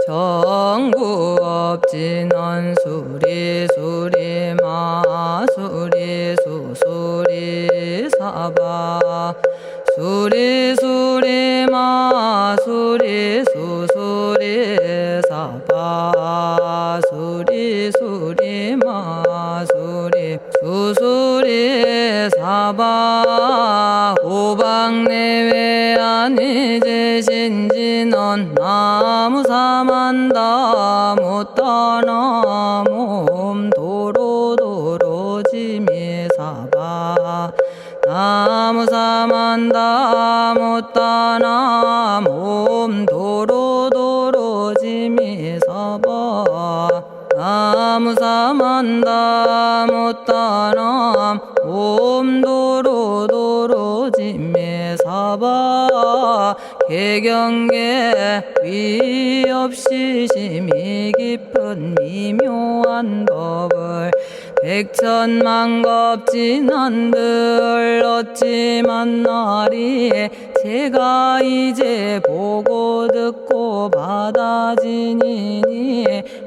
정구업진원 수리수리 마수리 수수리 사바 수리수리 마수리 수수리 사바 수리수리 마수리 수수리 사바 호박내외 아니제신진원 나무사만다 못다나 몸 도로도로지미사바 나무사만다 못다나 몸 도로도로지미사바 나무사만다 못다나 몸 도로도로지미사바 개경계 위 없이 심히 깊은 미묘한 법을 백천만겁진한들 어찌 만나리 제가 이제 보고 듣고 받아지니니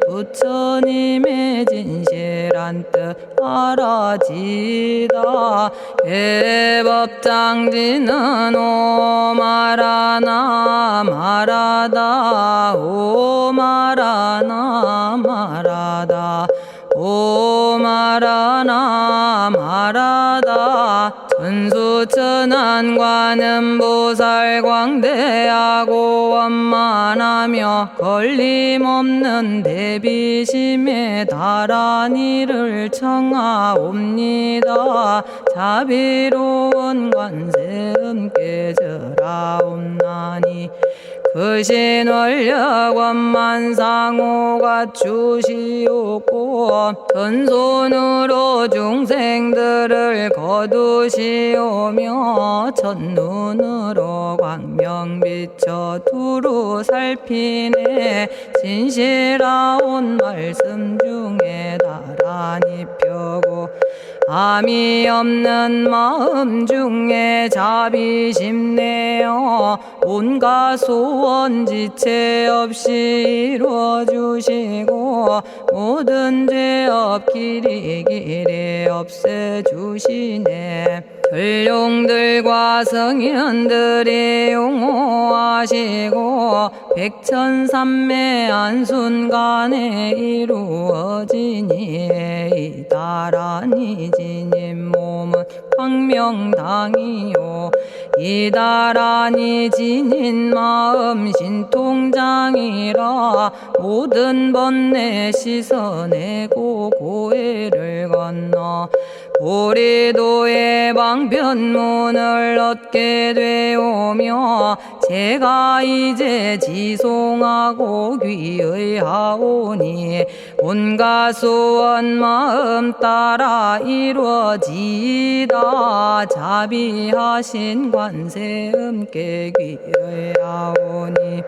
부처님의 진실한 뜻 알아지다 해법장지는 오마라나 마라다 오마라나 마라다 오마라나 마라다 천수천안관음보살 광대하고 원만하며 걸림없는 대비심에 달한 이를 청하옵니다. 자비로운 관세음께 절하옵나니 그 신원력 원만상호가 주시옵고 전손으로 중생들을 거두시오며 첫눈으로 광명 비춰 두루 살피네 진실하온 말씀 중에 나란히 펴고 암이 없는 마음 중에 자비심 내어 온갖 소원 지체 없이 이루어주시고 모든 죄업 길이 없애주시네. 전룡들과 성현들이 용호하시고 백천삼매 한순간에 이루어지니 이다라니 지님 몸은 광명당이요 이다라니 지닌 마음 신통장이라 모든 번뇌 씻어내고 고해를 건너 보리도의 방편문을 얻게 되오며 제가 이제 지송하고 귀의하오니 온갖 소원 마음 따라 이루어지다 자비하신 관세음께 귀의하오니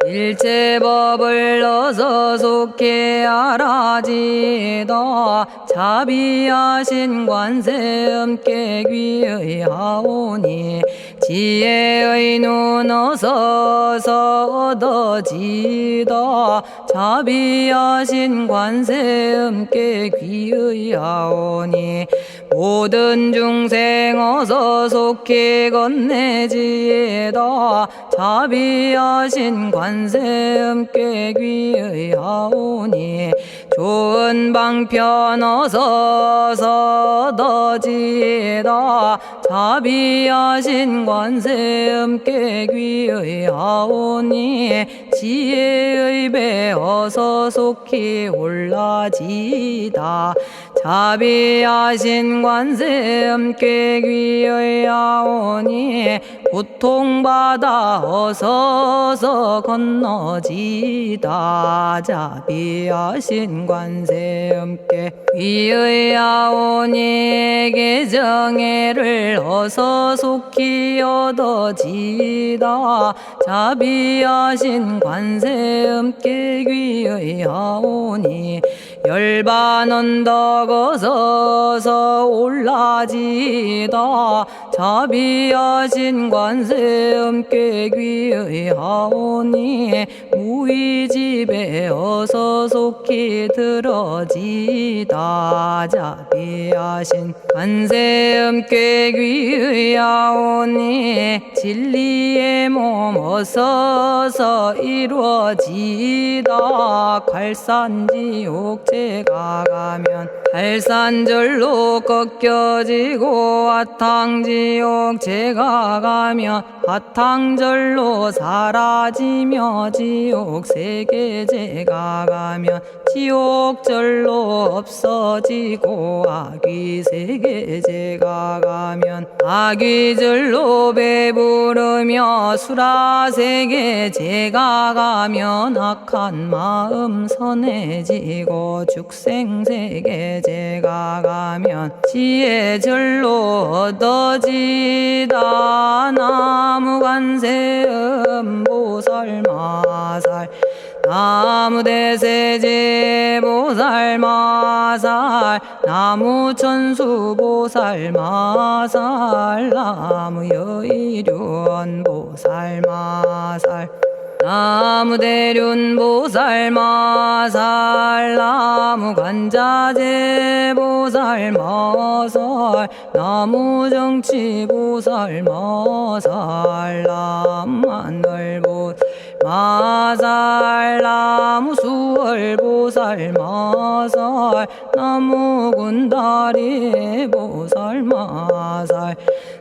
일체법을 어서 속히 알아지다 자비하신 관세음께 귀의하오니 지혜의 눈 어서 얻어지다 자비하신 관세음께 귀의하오니 모든 중생 어서 속히 건네지다 자비하신 관세음께 귀의하오니 좋은 방편 어서 얻어지다 자비하신 관세음께 귀의하오니 지혜의 배 어서 속히 올라지다 자비하신 관세음께 귀의하오니 고통받아 어서 건너지다 자비하신 관세음께 귀의하오니 개정애를 어서 속히 얻어지다 자비하신 관세음께 귀의하오니 열반 언덕 어서 올라지다 자비하신 관세음께 귀의 하오니 무의집에 어서 속히 들어지다. 자비하신 관세음께 귀의 하오니 진리의 몸 어서서 이루어지다. 갈산지옥 제가 가면 갈산절로 꺾여지고 화탕지옥 제가 가면 화탕절로 사라지며 지옥세계 제가 가면 지옥절로 없어지고 아귀세계 제가 가면 아귀절로 배부르며 수라세계 제가 가면 악한 마음 선해지고 죽생세계 제가 가면 지혜절로 얻어지다. 나무관세음보살마살 나무대세제보살마살 나무천수보살마살 나무여의륜보살마살 나무대륜보살마살 나무간자제보살마살 나무정치보살마살 나무하늘보살마살 나무수월보살마살 나무군다리보살마살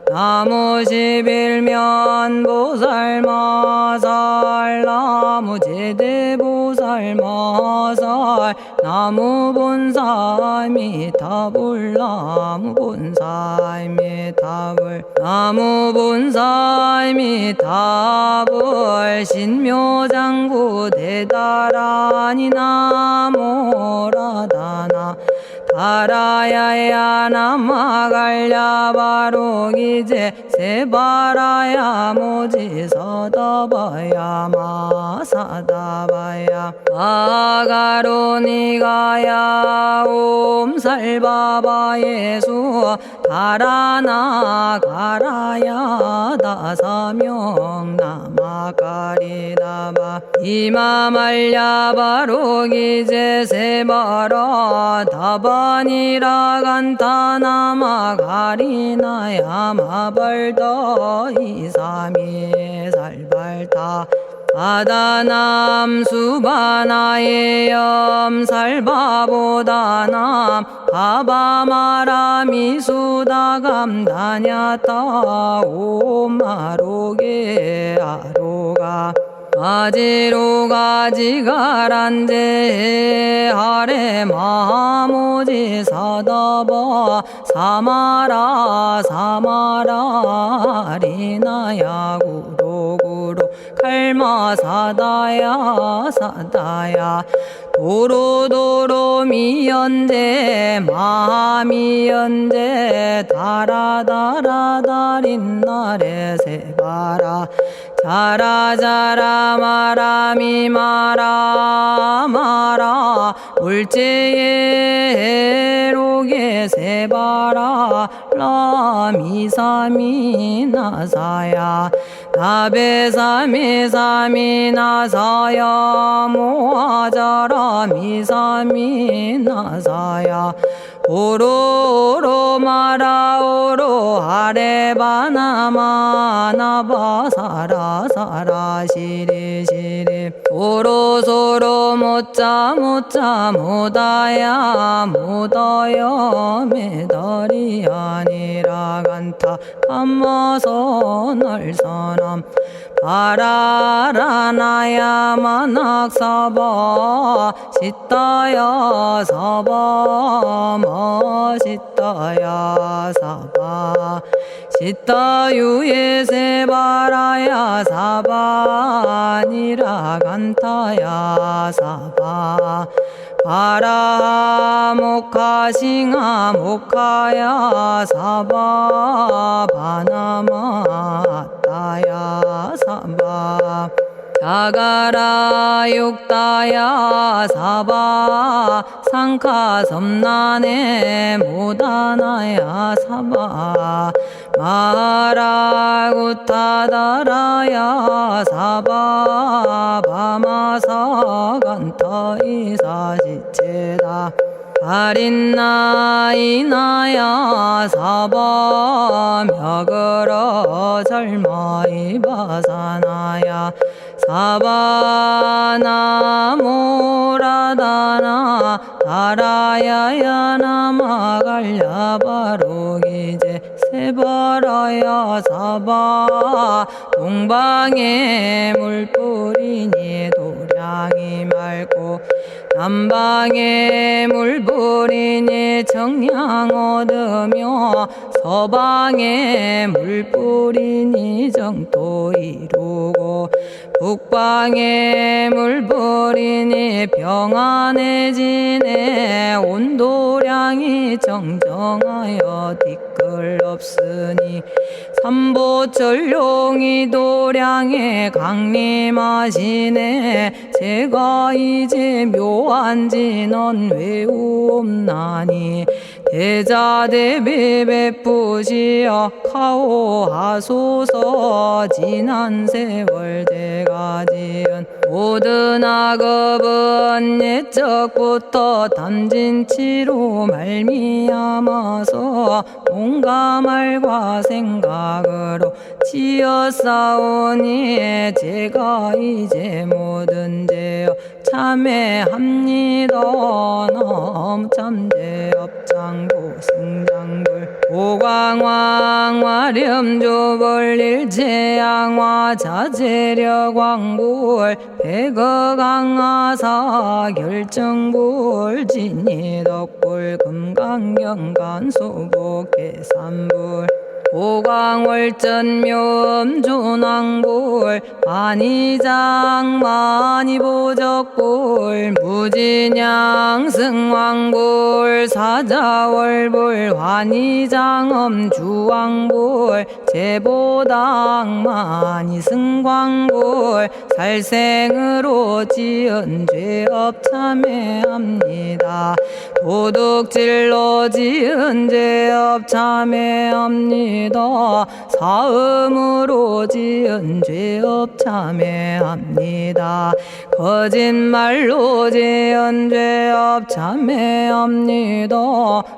나무십일면보살마살 나무제대보살마살 나무본사미타불 나무본사미타불 나무본사미타불 신묘장구 대다라니 나모라다나 다라야야 남마갈야바로기제 세바라야 모지서다바야 마사다바야 아가로니가야 옴살바바예수 다라나 가라야 다사명 나마가리다바 이마말야바로기제 세바라 다바니라 간타나마 가리나야 마발더 이사미 살발타 바다남 수바나의 염살바보다남 바바마라미 수다감다냐타 오마로게 아로가 아지로가지가란제 하레 마모지 사다바 사마라 사마라 리나야 구로구로 칼마 사다야 사다야 도로도로 미연제 마미연제 다라다라다린나레 세바라 자라자라 마라미 마라 마라 울제예 로게 세바라 라미사미 나사야 나베사미사미 나사야 모아자라 미사미 나사야 오로오로 마라오로 아레바나마나바 사라사라 시리시리 오로소로 못자 못자 못다야 못다야 메달이 아니라 간타 감마서 날선함 바라라나야 만학사바 시타야 사바 마시타야 사바 시타유예 세바라야 사바니라 간타야 사바 바라 모카싱아 모카야 사바 바나마따야 사바 자가라 육다야 사바 상카 섬나네 모다나야 사바 마라구타다라야 사바 바마사 간타 이사시체다 아린나이나야 사바 며그러 절마이 바사나야 사바나모라다나 다라야야 나마갈야바로기제 세바라야 사바 동방에 물뿌리니 도량이 맑고 남방에 물뿌리니 정량 얻으며 서방에 물뿌리니 정토 이루고 북방에 물뿌리니 평안해지네 온도량이 정정하여 뒤끌 없으니 삼보철룡이 도량에 강림하시네 제가 이제 묘한지 넌 외우옵나니 대자대비 베푸시어 카오하소서 지난 세월 제가 지은 모든 악업은 옛적부터 탐진치로 말미암아서 온갖 말과 생각으로 지었사오니 제가 이제 모든 죄업 참회합니다. 넘참죄업장고 승장불 오광왕 화렴조벌 일체양화 자재력왕불 백어강하사 결정불 진이덕불 금강경간소복계산불 오광월전묘음존왕불 만이장 만이보적불 무진양승왕불 사자월불 환희장엄주왕불 제보당 만이승광불 살생으로 지은 죄업 참회합니다. 도둑질로 지은 죄업 참회합니다. 사음으로 지은 죄업 참회합니다. 거짓말로 지은 죄업 참회합니다.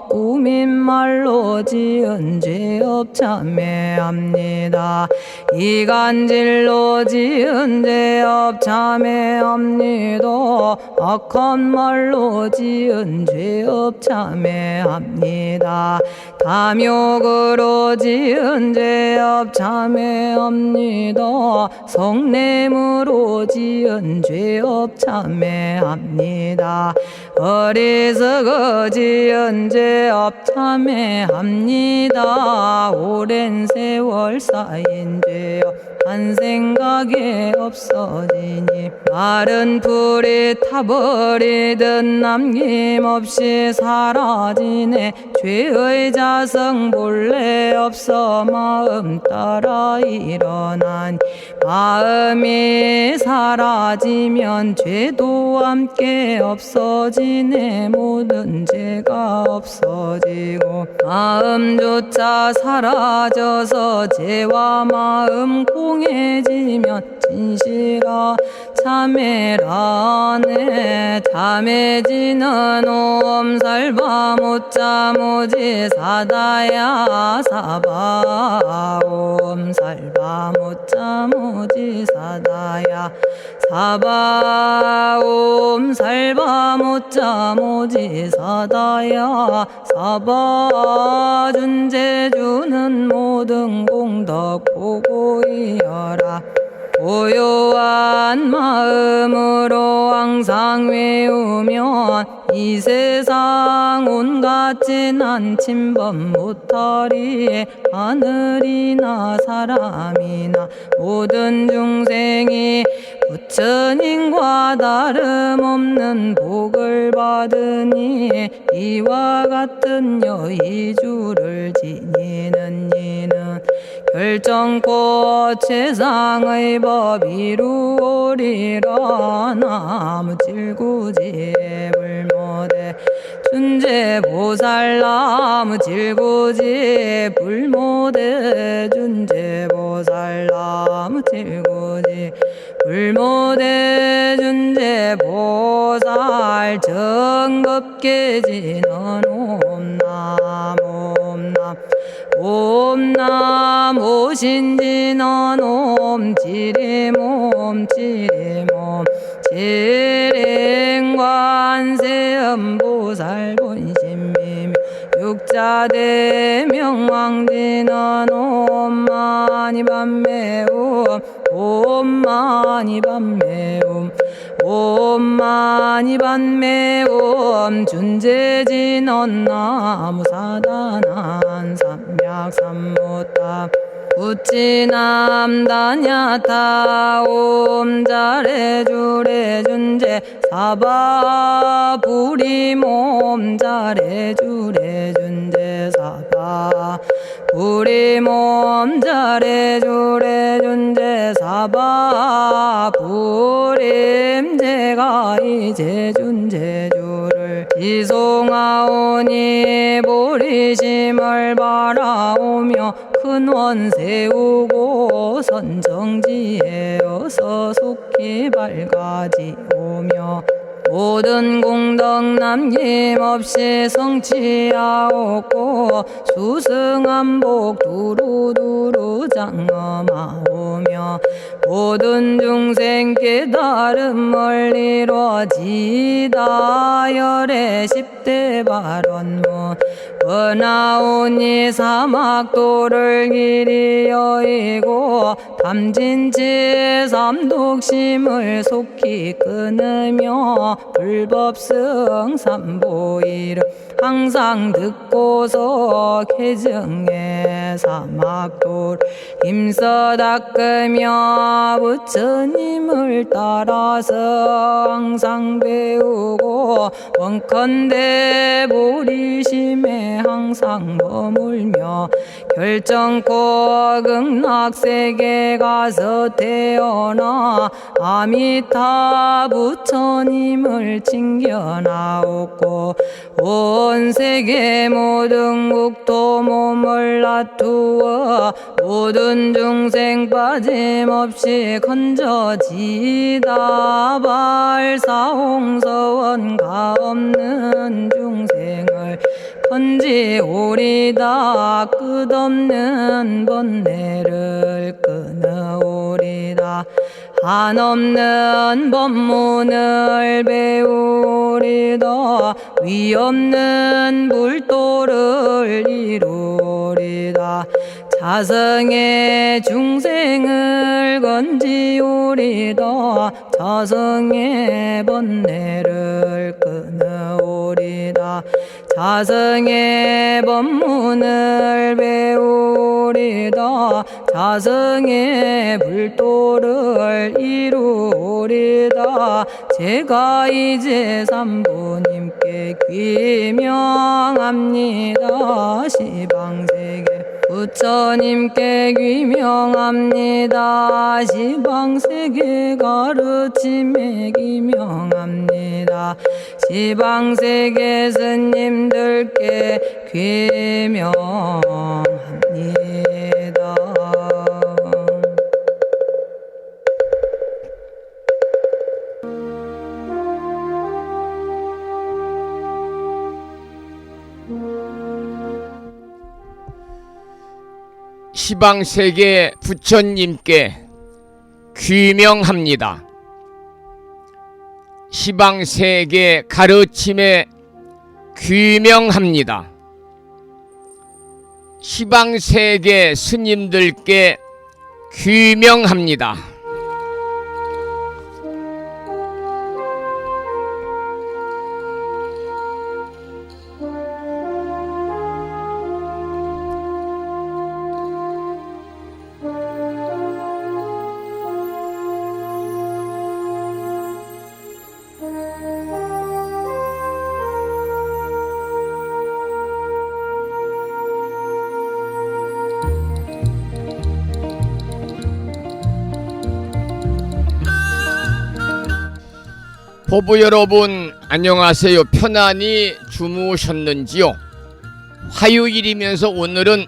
꾸민말로 지은 죄업 참회합니다. 이간질로 지은 죄업 참회합니다. 악한 말로 지은 죄업 참회합니다. 탐욕으로 지은 죄업 참회합니다. 성냄으로 지은 죄업 참회합니다. 어리석어 지은 죄업 참회합니다. 오랜 세월 쌓인 죄업 한 생각에 없어지니 마른 풀이 타버리듯 남김없이 사라지네. 죄의 자성 본래 없어 마음 따라 일어나니 마음이 사라지면 죄도 함께 없어지네. 모든 죄가 없어지고 마음조차 사라져서 죄와 마음 공해지면 진실아 참회라네. 참해지는 옴살바 못자 모지 사다야 사바 옴살바 못자 모지 사다야 사바 옴살바 못자 모지 사다야 사바 준재주는 모든 공덕 보고이여라. 고요한 마음으로 항상 외우면 이 세상 온갖 재난 침범 못하리. 하늘이나 사람이나 모든 중생이 부처님과 다름없는 복을 받으니 이와 같은 여의주를 지니는 이는 결정코 최상의 법 이루오리라. 나무질구지불모대 준제보살나무 질고지 불모대 준제보살나무 질고지 불모대 준제보살 정법계지는 옴남 옴남 옴남 오신지는 옴지리몸 지리몸 지림관세음보살 본심미미 육자대명왕지는 옴마니밤매옴 옴마니밤매옴 옴마니밤매옴 준제진언 나무사단한 삼약삼무타 우치남다냐타 옴자레주레 준제 사바부리몸 자레주레 준제 사바 부리몸 자레주레 준제 사바 부림 제가 이제 준제주를 지송하오니 보리심을 바라오며 큰 원 세우고 선정지에 어서 속히 밝아지오며 모든 공덕 남김없이 성취하옵고 수승한복 두루두루 장엄하오며 모든 중생 깨달음을 이루어지다 열의 10대 발언문 번하오니 사막도를 길이 여의고 탐진치 삼독심을 속히 끊으며 불법승 삼보이를 항상 듣고서 개정해 사막도를 힘써 닦으며 부처님을 따라서 항상 배우고 원컨대 보리심에 항상 머물며 결정코 극락세계 가서 태어나 아미타 부처님을 챙겨나오고 온 세계 모든 국토 몸을 놔두어 모든 중생 빠짐없이 건져지다 발사홍서원가 없는 중생을 건지오리다 끝없는 번뇌를 끊어오리다 한없는 법문을 배우리다 위없는 불도를 이루리다 자성의 중생을 건지오리다 자성의 번뇌를 끊어오리다 자성의 법문을 배우리다 자성의 불도를 이루리다 제가 이제 삼부님께 귀명합니다 시방세계 부처님께 귀명합니다 시방세계 가르침에 귀명합니다 시방세계 스님들께 귀명합니다. 시방세계 부처님께 귀명합니다. 시방세계 가르침에 귀명합니다. 시방세계 스님들께 귀명합니다. 보부 여러분, 안녕하세요. 편안히 주무셨는지요? 화요일이면서 오늘은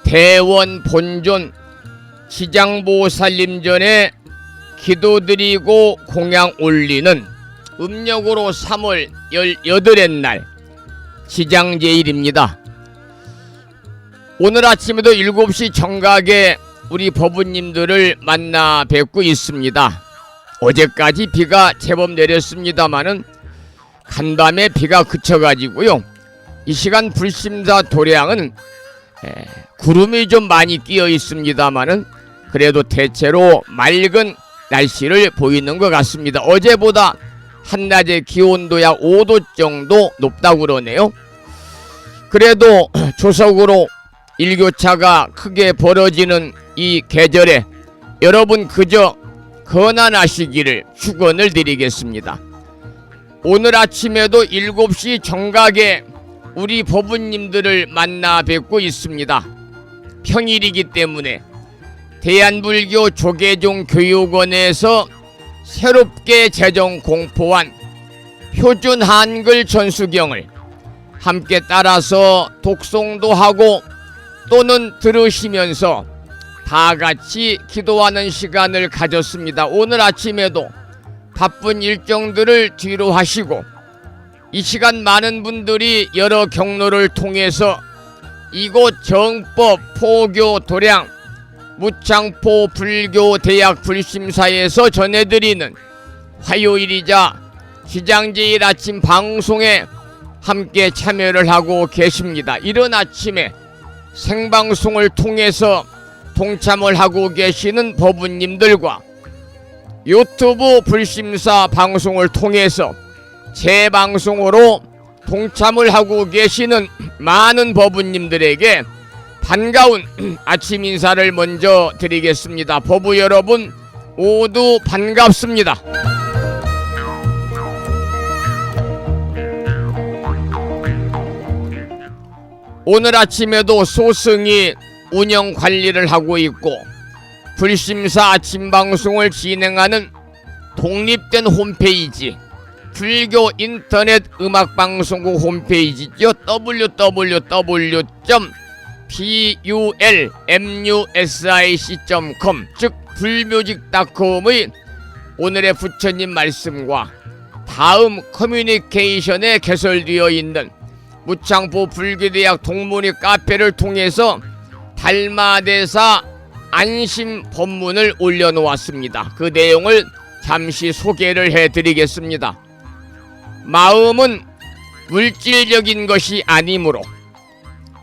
대원 본존 지장보살님 전에 기도드리고 공양 올리는 음력으로 3월 18의 날 지장제일입니다. 오늘 아침에도 7시 정각에 우리 법부님들을 만나 뵙고 있습니다. 어제까지 비가 제법 내렸습니다마는 간밤에 비가 그쳐가지고요. 이 시간 불심사 도량은 구름이 좀 많이 끼어 있습니다마는 그래도 대체로 맑은 날씨를 보이는 것 같습니다. 어제보다 한낮의 기온도 약 5도 정도 높다고 그러네요. 그래도 조석으로 일교차가 크게 벌어지는 이 계절에 여러분 그저 건안하시기를 축원을 드리겠습니다. 오늘 아침에도 7시 정각에 우리 법부님들을 만나 뵙고 있습니다. 평일이기 때문에 대한불교 조계종 교육원에서 새롭게 제정 공포한 표준 한글 전수경을 함께 따라서 독송도 하고 또는 들으시면서 다 같이 기도하는 시간을 가졌습니다. 오늘 아침에도 바쁜 일정들을 뒤로 하시고 이 시간 많은 분들이 여러 경로를 통해서 이곳 정법 포교 도량 무창포 불교대학 불심사에서 전해드리는 화요일이자 지장제일 아침 방송에 함께 참여를 하고 계십니다. 이른 아침에 생방송을 통해서 동참을 하고 계시는 법부님들과 유튜브 불심사 방송을 통해서 재방송으로 동참을 하고 계시는 많은 법부님들에게 반가운 아침 인사를 먼저 드리겠습니다. 법부 여러분 모두 반갑습니다. 오늘 아침에도 소승이 운영 관리를 하고 있고 불심사 아침 방송을 진행하는 독립된 홈페이지 불교 인터넷 음악방송국 홈페이지죠. www.bulmusic.com 즉 불뮤직.com의 오늘의 부처님 말씀과 다음 커뮤니케이션에 개설되어 있는 무창포 불교대학 동문회 카페를 통해서 달마대사 안심 법문을 올려놓았습니다. 그 내용을 잠시 소개를 해드리겠습니다. 마음은 물질적인 것이 아니므로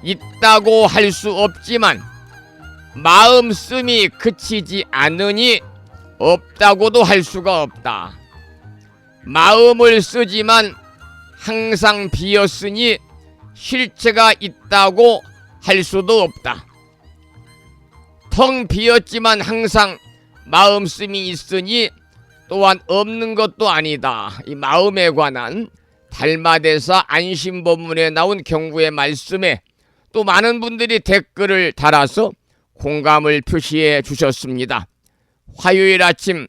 있다고 할 수 없지만 마음씀이 그치지 않으니 없다고도 할 수가 없다. 마음을 쓰지만 항상 비었으니 실체가 있다고 할 수도 없다. 텅 비었지만 항상 마음씀이 있으니 또한 없는 것도 아니다. 이 마음에 관한 달마대사 안심법문에 나온 경구의 말씀에 또 많은 분들이 댓글을 달아서 공감을 표시해 주셨습니다. 화요일 아침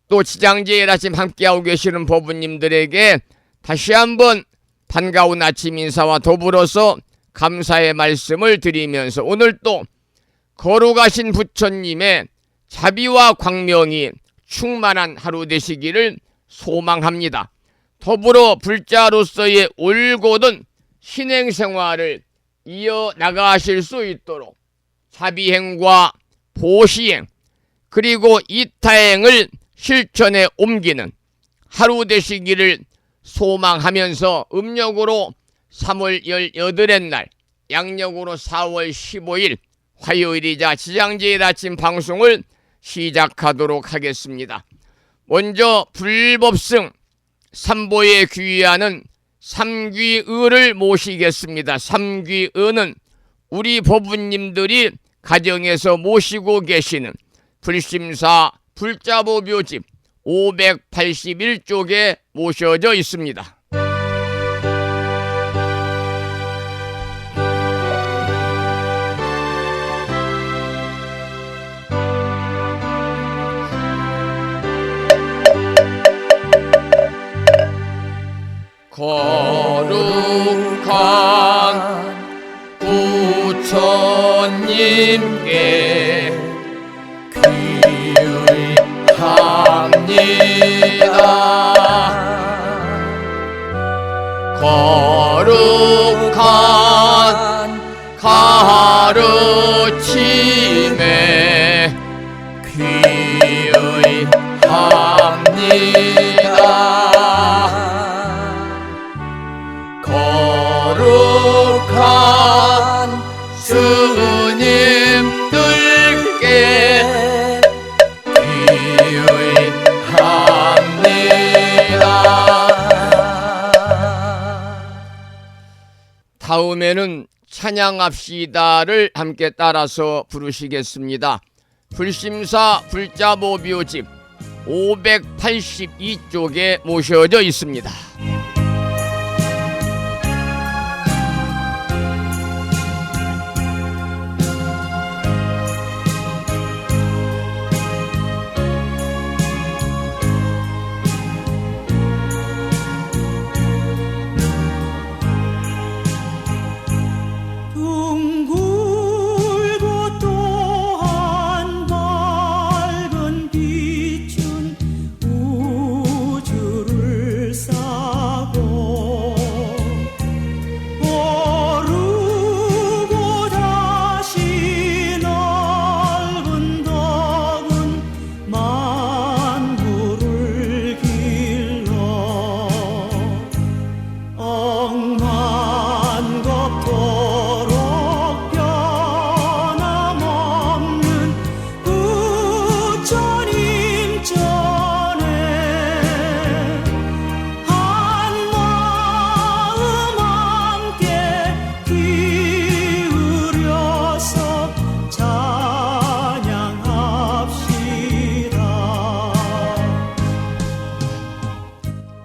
또 지장제일 아침 함께하고 계시는 법부님들에게 다시 한번 반가운 아침 인사와 더불어서 감사의 말씀을 드리면서 오늘 또 거룩하신 부처님의 자비와 광명이 충만한 하루 되시기를 소망합니다. 더불어 불자로서의 올곧은 신행생활을 이어나가실 수 있도록 자비행과 보시행 그리고 이타행을 실천에 옮기는 하루 되시기를 소망하면서 음력으로 3월 18의 날 양력으로 4월 15일 화요일이자 지장제일 아침 방송을 시작하도록 하겠습니다. 먼저 불법승 삼보에 귀의하는 삼귀의를 모시겠습니다. 삼귀의는 우리 법부님들이 가정에서 모시고 계시는 불심사 불자보 묘집 581쪽에 모셔져 있습니다. 거룩한 부처님께 귀의합니다. 거룩한 가르침에 귀의합니다. 거룩한 스님들께 귀의합니다. 다음에는 찬양합시다를 함께 따라서 부르시겠습니다. 불심사 불자보묘집 582쪽에 모셔져 있습니다.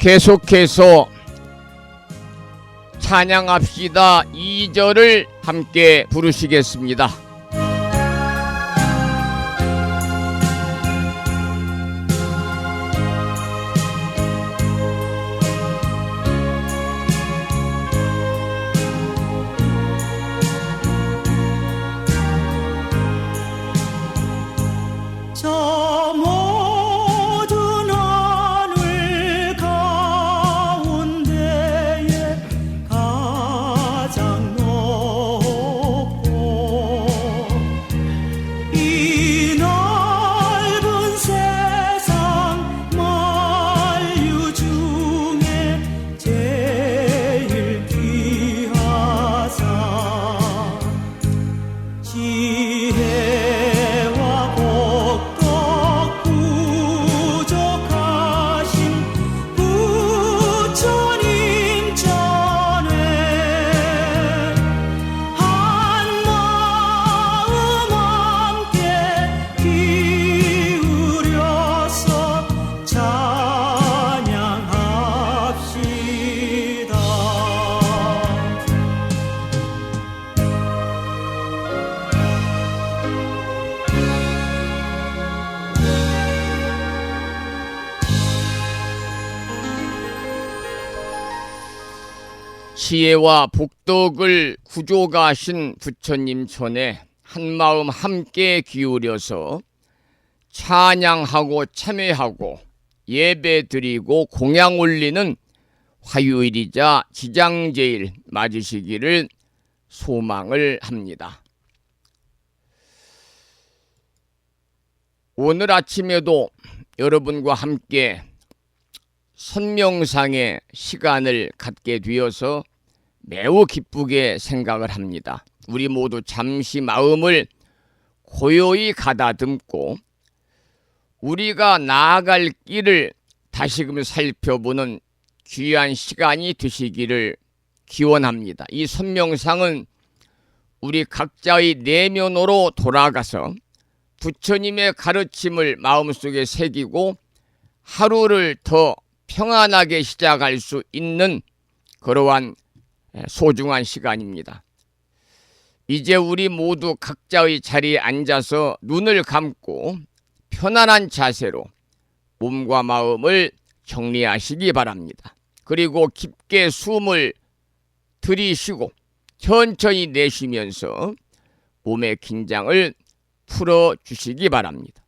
계속해서 찬양합시다 2절을 함께 부르시겠습니다. 지혜와 복덕을 구조가신 부처님 전에 한마음 함께 기울여서 찬양하고 참회하고 예배드리고 공양 올리는 화요일이자 지장제일 맞으시기를 소망을 합니다. 오늘 아침에도 여러분과 함께 선명상의 시간을 갖게 되어서 매우 기쁘게 생각을 합니다. 우리 모두 잠시 마음을 고요히 가다듬고 우리가 나아갈 길을 다시금 살펴보는 귀한 시간이 되시기를 기원합니다. 이 선명상은 우리 각자의 내면으로 돌아가서 부처님의 가르침을 마음속에 새기고 하루를 더 평안하게 시작할 수 있는 그러한 소중한 시간입니다. 이제 우리 모두 각자의 자리에 앉아서 눈을 감고 편안한 자세로 몸과 마음을 정리하시기 바랍니다. 그리고 깊게 숨을 들이쉬고 천천히 내쉬면서 몸의 긴장을 풀어주시기 바랍니다.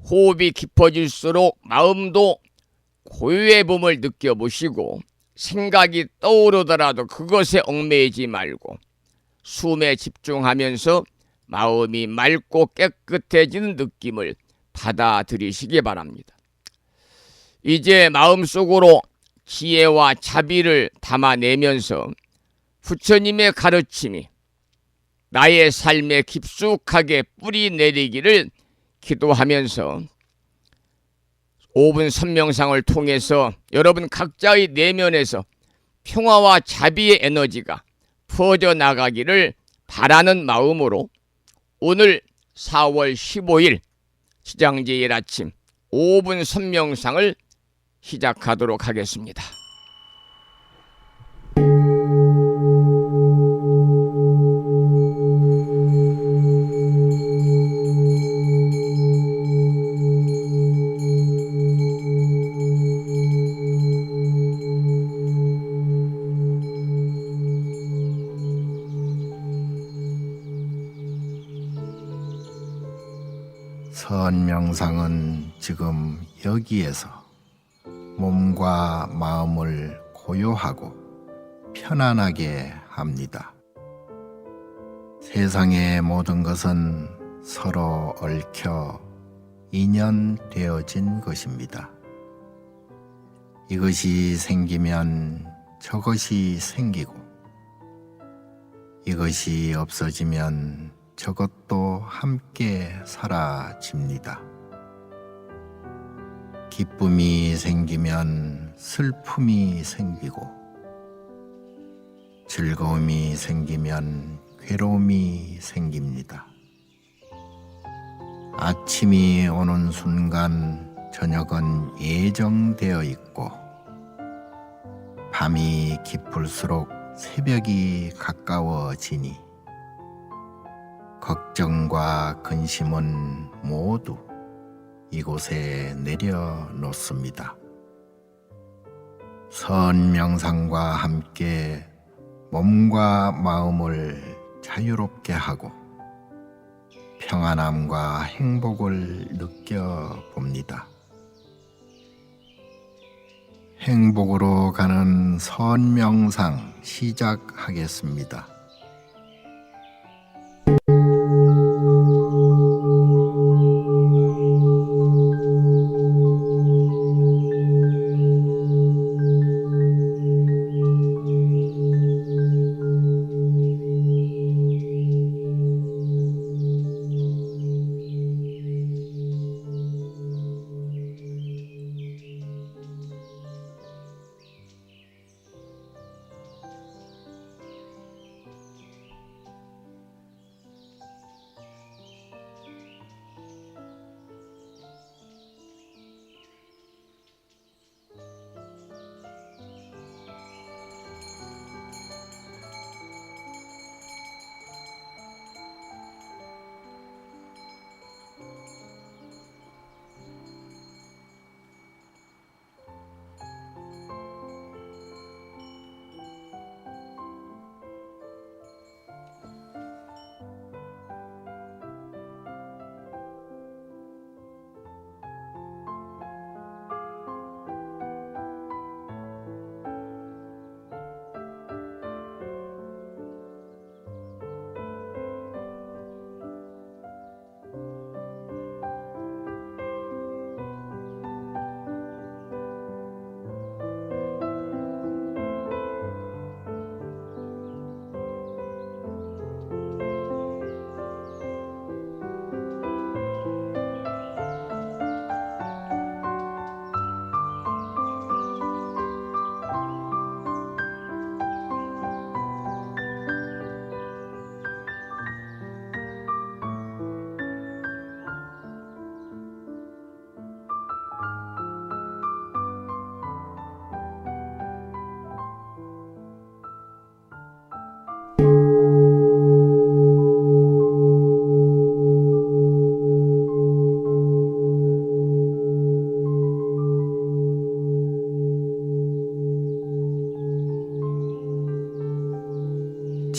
호흡이 깊어질수록 마음도 고요의 봄을 느껴보시고 생각이 떠오르더라도 그것에 얽매이지 말고 숨에 집중하면서 마음이 맑고 깨끗해지는 느낌을 받아들이시기 바랍니다. 이제 마음속으로 지혜와 자비를 담아내면서 부처님의 가르침이 나의 삶에 깊숙하게 뿌리 내리기를 기도하면서 5분 선명상을 통해서 여러분 각자의 내면에서 평화와 자비의 에너지가 퍼져나가기를 바라는 마음으로 오늘 4월 15일 지장제일 아침 5분 선명상을 시작하도록 하겠습니다. 선명상은 지금 여기에서 몸과 마음을 고요하고 편안하게 합니다. 세상의 모든 것은 서로 얽혀 인연되어진 것입니다. 이것이 생기면 저것이 생기고, 이것이 없어지면 저것도 함께 사라집니다. 기쁨이 생기면 슬픔이 생기고, 즐거움이 생기면 괴로움이 생깁니다. 아침이 오는 순간 저녁은 예정되어 있고, 밤이 깊을수록 새벽이 가까워지니 걱정과 근심은 모두 이곳에 내려놓습니다. 선명상과 함께 몸과 마음을 자유롭게 하고 평안함과 행복을 느껴봅니다. 행복으로 가는 선명상 시작하겠습니다.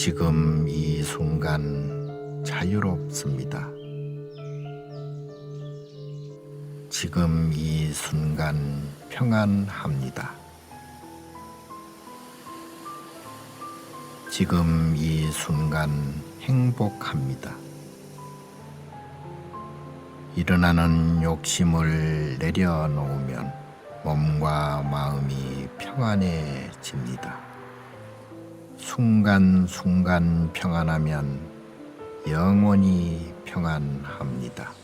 지금 이 순간 자유롭습니다. 지금 이 순간 평안합니다. 지금 이 순간 행복합니다. 일어나는 욕심을 내려놓으면 몸과 마음이 평안해집니다. 순간순간 평안하면 영원히 평안합니다.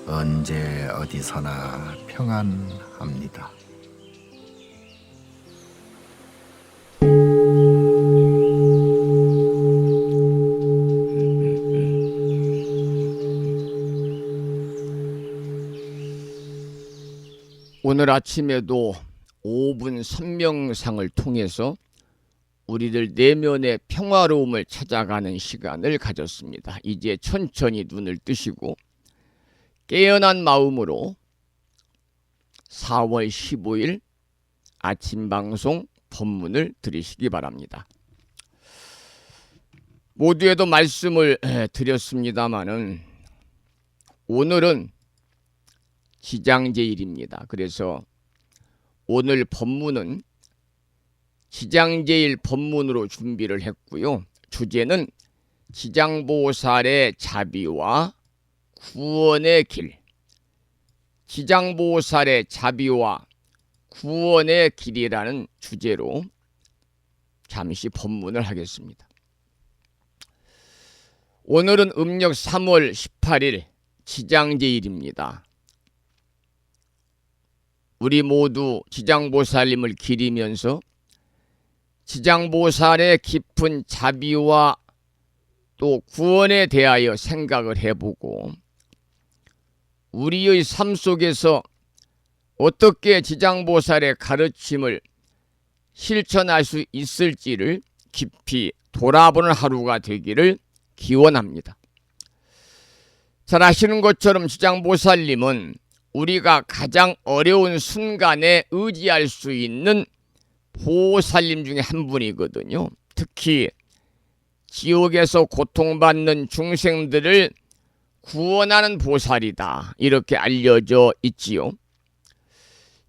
언제 어디서나 평안합니다. 오늘 아침에도 5분 선명상을 통해서 우리들 내면의 평화로움을 찾아가는 시간을 가졌습니다. 이제 천천히 눈을 뜨시고 깨어난 마음으로 4월 15일 아침 방송 법문을 들으시기 바랍니다. 모두에도 말씀을 드렸습니다마는 오늘은 지장제일입니다. 그래서 오늘 법문은 지장제일 법문으로 준비를 했고요. 주제는 지장보살의 자비와 구원의 길, 지장보살의 자비와 구원의 길이라는 주제로 잠시 법문을 하겠습니다. 오늘은 음력 3월 18일 지장제일입니다. 우리 모두 지장보살님을 기리면서 지장보살의 깊은 자비와 또 구원에 대하여 생각을 해보고 우리의 삶 속에서 어떻게 지장보살의 가르침을 실천할 수 있을지를 깊이 돌아보는 하루가 되기를 기원합니다. 잘 아시는 것처럼 지장보살님은 우리가 가장 어려운 순간에 의지할 수 있는 보살님 중에 한 분이거든요. 특히 지옥에서 고통받는 중생들을 구원하는 보살이다, 이렇게 알려져 있지요.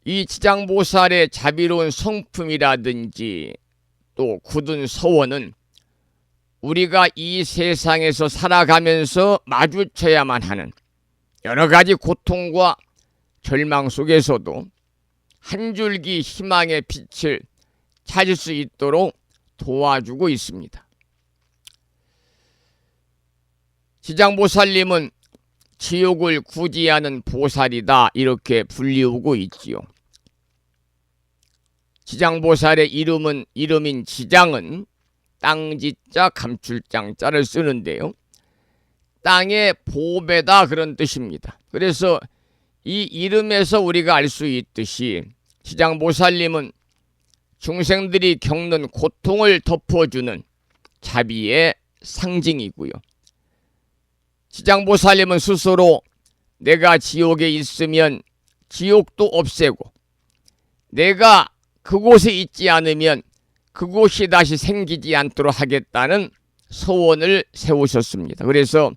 이 지장보살의 자비로운 성품이라든지 또 굳은 서원은 우리가 이 세상에서 살아가면서 마주쳐야만 하는 여러 가지 고통과 절망 속에서도 한 줄기 희망의 빛을 찾을 수 있도록 도와주고 있습니다. 지장보살님은 지옥을 구제하는 보살이다, 이렇게 불리우고 있지요. 지장보살의 이름인 지장은 땅지자 감출장자를 쓰는데요. 땅의 보배다, 그런 뜻입니다. 그래서 이 이름에서 우리가 알 수 있듯이 지장보살님은 중생들이 겪는 고통을 덮어주는 자비의 상징이고요. 지장보살님은 스스로 내가 지옥에 있으면 지옥도 없애고 내가 그곳에 있지 않으면 그곳이 다시 생기지 않도록 하겠다는 서원을 세우셨습니다. 그래서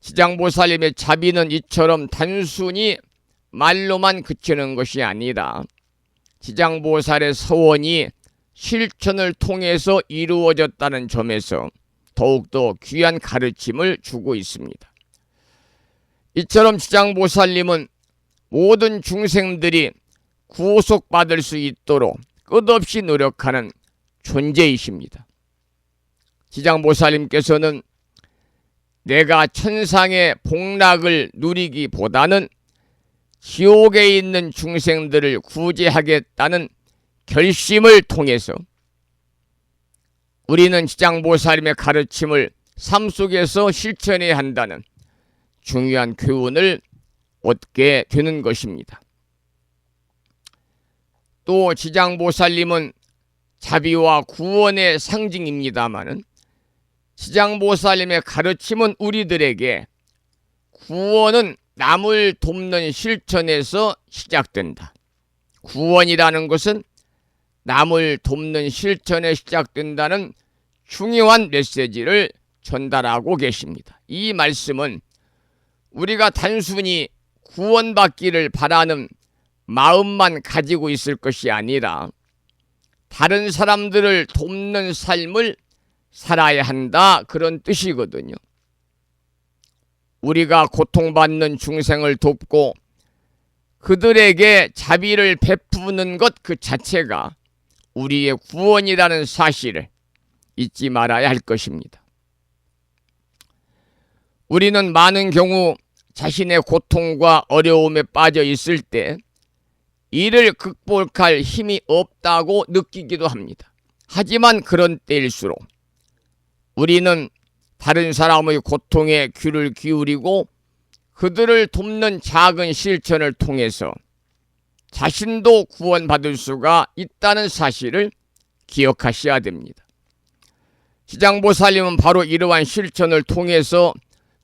지장보살님의 자비는 이처럼 단순히 말로만 그치는 것이 아니라 지장보살의 서원이 실천을 통해서 이루어졌다는 점에서 더욱더 귀한 가르침을 주고 있습니다. 이처럼 지장보살님은 모든 중생들이 구속받을 수 있도록 끝없이 노력하는 존재이십니다. 지장보살님께서는 내가 천상의 복락을 누리기보다는 지옥에 있는 중생들을 구제하겠다는 결심을 통해서 우리는 지장보살님의 가르침을 삶 속에서 실천해야 한다는 중요한 교훈을 얻게 되는 것입니다. 또 지장보살님은 자비와 구원의 상징입니다마는 지장보살님의 가르침은 우리들에게 구원은 남을 돕는 실천에서 시작된다. 구원이라는 것은 남을 돕는 실천에 시작된다는 중요한 메시지를 전달하고 계십니다. 이 말씀은 우리가 단순히 구원받기를 바라는 마음만 가지고 있을 것이 아니라 다른 사람들을 돕는 삶을 살아야 한다, 그런 뜻이거든요. 우리가 고통받는 중생을 돕고 그들에게 자비를 베푸는 것 그 자체가 우리의 구원이라는 사실을 잊지 말아야 할 것입니다. 우리는 많은 경우 자신의 고통과 어려움에 빠져 있을 때 이를 극복할 힘이 없다고 느끼기도 합니다. 하지만 그런 때일수록 우리는 다른 사람의 고통에 귀를 기울이고 그들을 돕는 작은 실천을 통해서 자신도 구원받을 수가 있다는 사실을 기억하셔야 됩니다. 지장보살님은 바로 이러한 실천을 통해서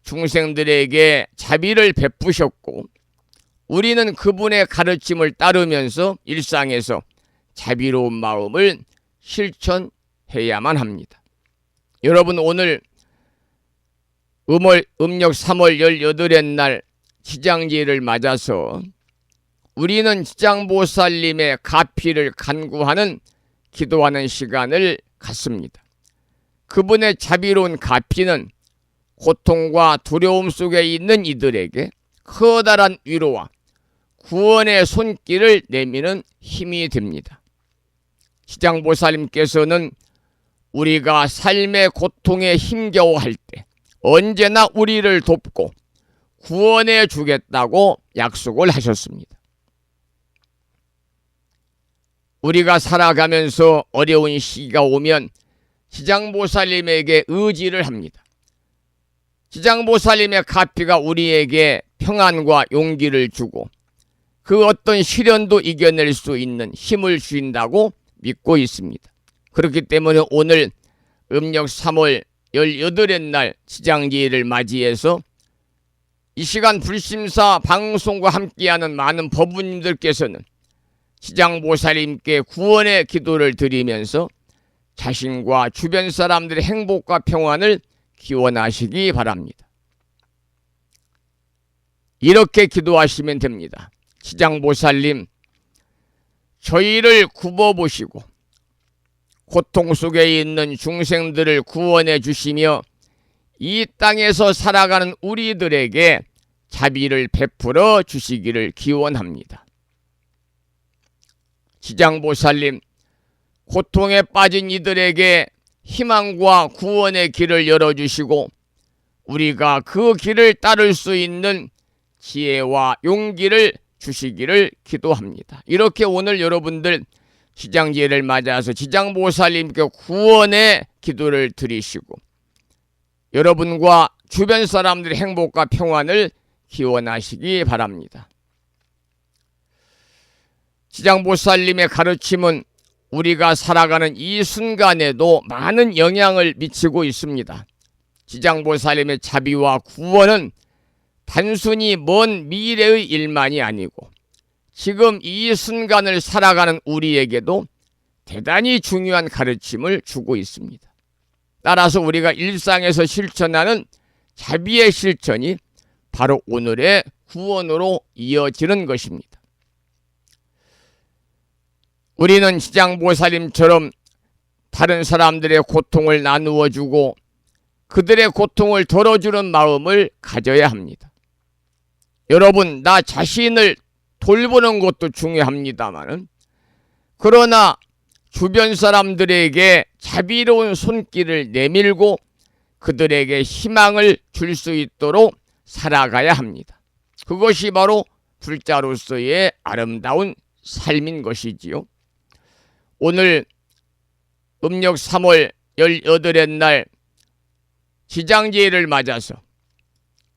중생들에게 자비를 베푸셨고 우리는 그분의 가르침을 따르면서 일상에서 자비로운 마음을 실천해야만 합니다. 여러분, 오늘 음력 3월 18의 날 지장제를 맞아서 우리는 지장보살님의 가피를 간구하는 기도하는 시간을 갖습니다. 그분의 자비로운 가피는 고통과 두려움 속에 있는 이들에게 커다란 위로와 구원의 손길을 내미는 힘이 됩니다. 지장보살님께서는 우리가 삶의 고통에 힘겨워할 때 언제나 우리를 돕고 구원해 주겠다고 약속을 하셨습니다. 우리가 살아가면서 어려운 시기가 오면 지장보살님에게 의지를 합니다. 지장보살님의 가피가 우리에게 평안과 용기를 주고 그 어떤 시련도 이겨낼 수 있는 힘을 주신다고 믿고 있습니다. 그렇기 때문에 오늘 음력 3월 18의 날 지장제를 맞이해서 이 시간 불심사 방송과 함께하는 많은 법부님들께서는 지장보살님께 구원의 기도를 드리면서 자신과 주변 사람들의 행복과 평안을 기원하시기 바랍니다. 이렇게 기도하시면 됩니다. 지장보살님, 저희를 굽어보시고 고통 속에 있는 중생들을 구원해 주시며 이 땅에서 살아가는 우리들에게 자비를 베풀어 주시기를 기원합니다. 지장보살님, 고통에 빠진 이들에게 희망과 구원의 길을 열어주시고 우리가 그 길을 따를 수 있는 지혜와 용기를 주시기를 기도합니다. 이렇게 오늘 여러분들 지장제를 맞아서 지장보살님께 구원의 기도를 드리시고 여러분과 주변 사람들의 행복과 평안을 기원하시기 바랍니다. 지장보살님의 가르침은 우리가 살아가는 이 순간에도 많은 영향을 미치고 있습니다. 지장보살님의 자비와 구원은 단순히 먼 미래의 일만이 아니고 지금 이 순간을 살아가는 우리에게도 대단히 중요한 가르침을 주고 있습니다. 따라서 우리가 일상에서 실천하는 자비의 실천이 바로 오늘의 구원으로 이어지는 것입니다. 우리는 지장보살님처럼 다른 사람들의 고통을 나누어 주고 그들의 고통을 덜어주는 마음을 가져야 합니다. 여러분, 나 자신을 돌보는 것도 중요합니다만 그러나 주변 사람들에게 자비로운 손길을 내밀고 그들에게 희망을 줄 수 있도록 살아가야 합니다. 그것이 바로 불자로서의 아름다운 삶인 것이지요. 오늘 음력 3월 18의 날 지장제를 맞아서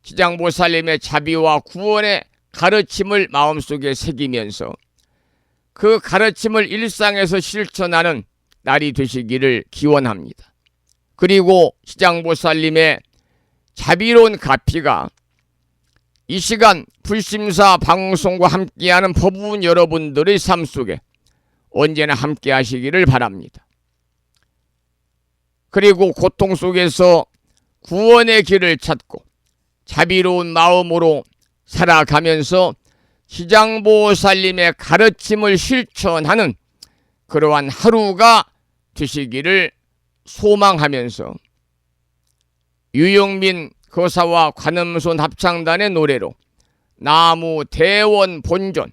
지장보살님의 자비와 구원의 가르침을 마음속에 새기면서 그 가르침을 일상에서 실천하는 날이 되시기를 기원합니다. 그리고 지장보살님의 자비로운 가피가 이 시간 불심사 방송과 함께하는 법운 여러분들의 삶 속에 언제나 함께 하시기를 바랍니다. 그리고 고통 속에서 구원의 길을 찾고 자비로운 마음으로 살아가면서 시장보살님의 가르침을 실천하는 그러한 하루가 되시기를 소망하면서 유영민 거사와 관음손 합창단의 노래로 나무 대원 본존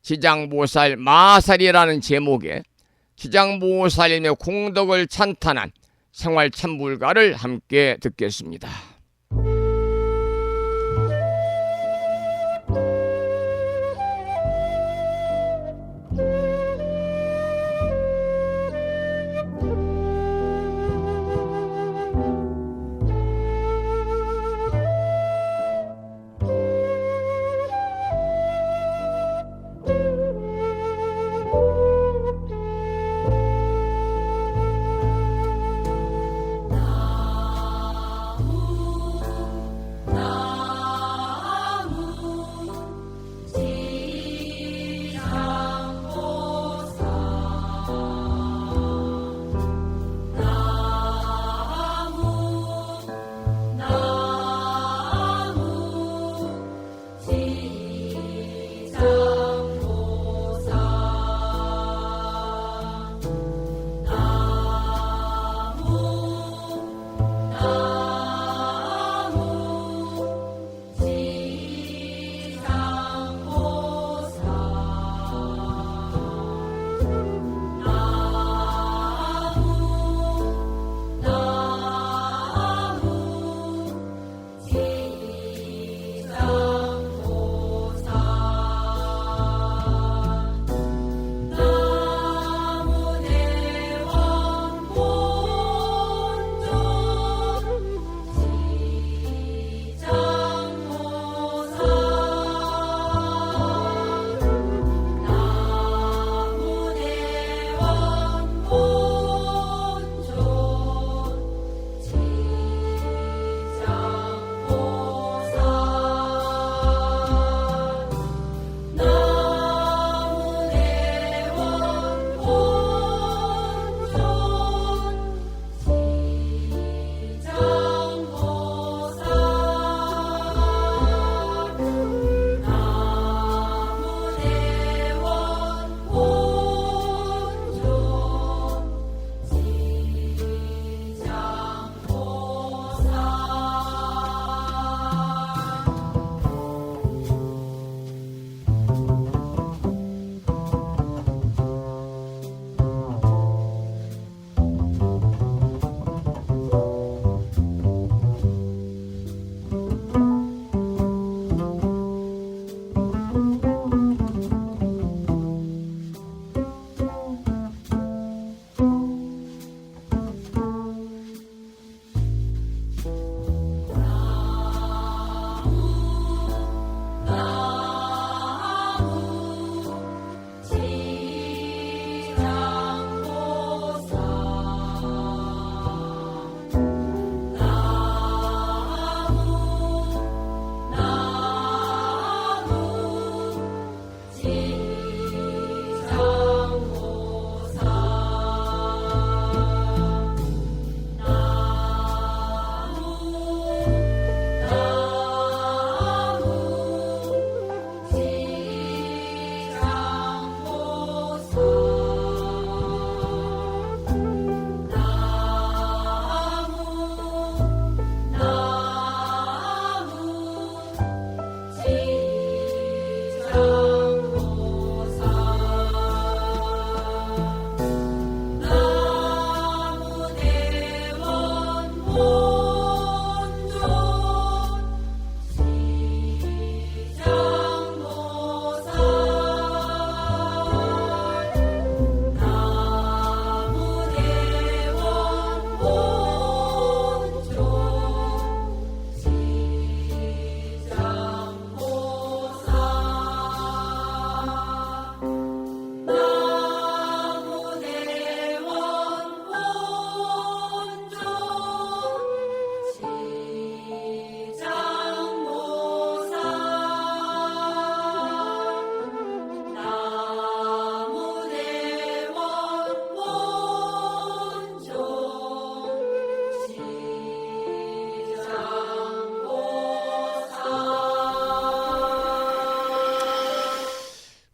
시장보살 마살이라는 제목의 시장보살님의 공덕을 찬탄한 생활참불가를 함께 듣겠습니다.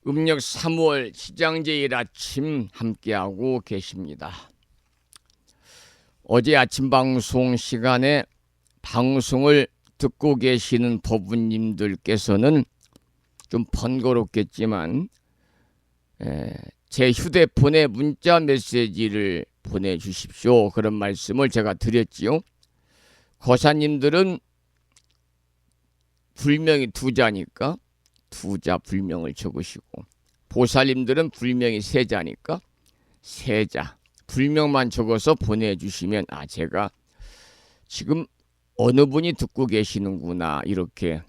음력 3월 지장제일 아침 함께하고 계십니다. 어제 아침 방송 시간에 방송을 듣고 계시는 법부님들께서는 좀 번거롭겠지만 제 휴대폰에 문자 메시지를 보내주십시오. 그런 말씀을 제가 드렸지요. 거사님들은 불명이 두자니까 두자 불명을 적으시고, 보살님들은 불명이 세자니까 세자 불명만 적어서 보내주시면 제가 지금 어느 분이 듣고 계시는구나 이렇게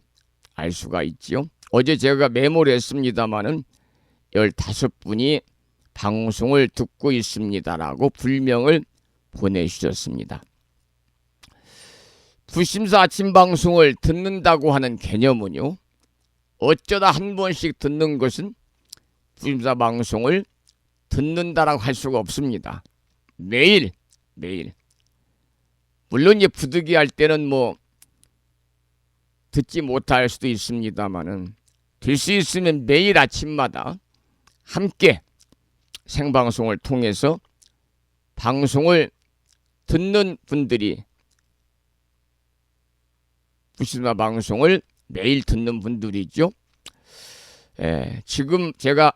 알 수가 있지요. 어제 제가 메모를 했습니다마는 15분이 방송을 듣고 있습니다라고 불명을 보내주셨습니다. 불심사 아침 방송을 듣는다고 하는 개념은요, 어쩌다 한 번씩 듣는 것은 불심사 방송을 듣는다라고 할 수가 없습니다. 매일 물론 이제 부득이할 때는 듣지 못할 수도 있습니다만은 될 수 있으면 매일 아침마다 함께 생방송을 통해서 방송을 듣는 분들이, 불심사 방송을 매일 듣는 분들이죠. 지금 제가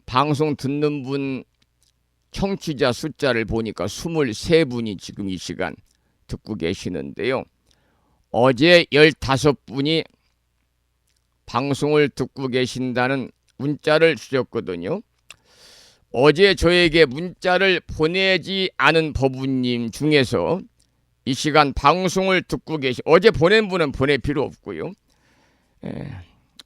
방송 듣는 분 청취자 숫자를 보니까 23분이 지금 이 시간 듣고 계시는데요. 어제 15분이 방송을 듣고 계신다는 문자를 주셨거든요. 어제 저에게 문자를 보내지 않은 법부님 중에서 이 시간 방송을 듣고 어제 보낸 분은 보낼 필요 없고요.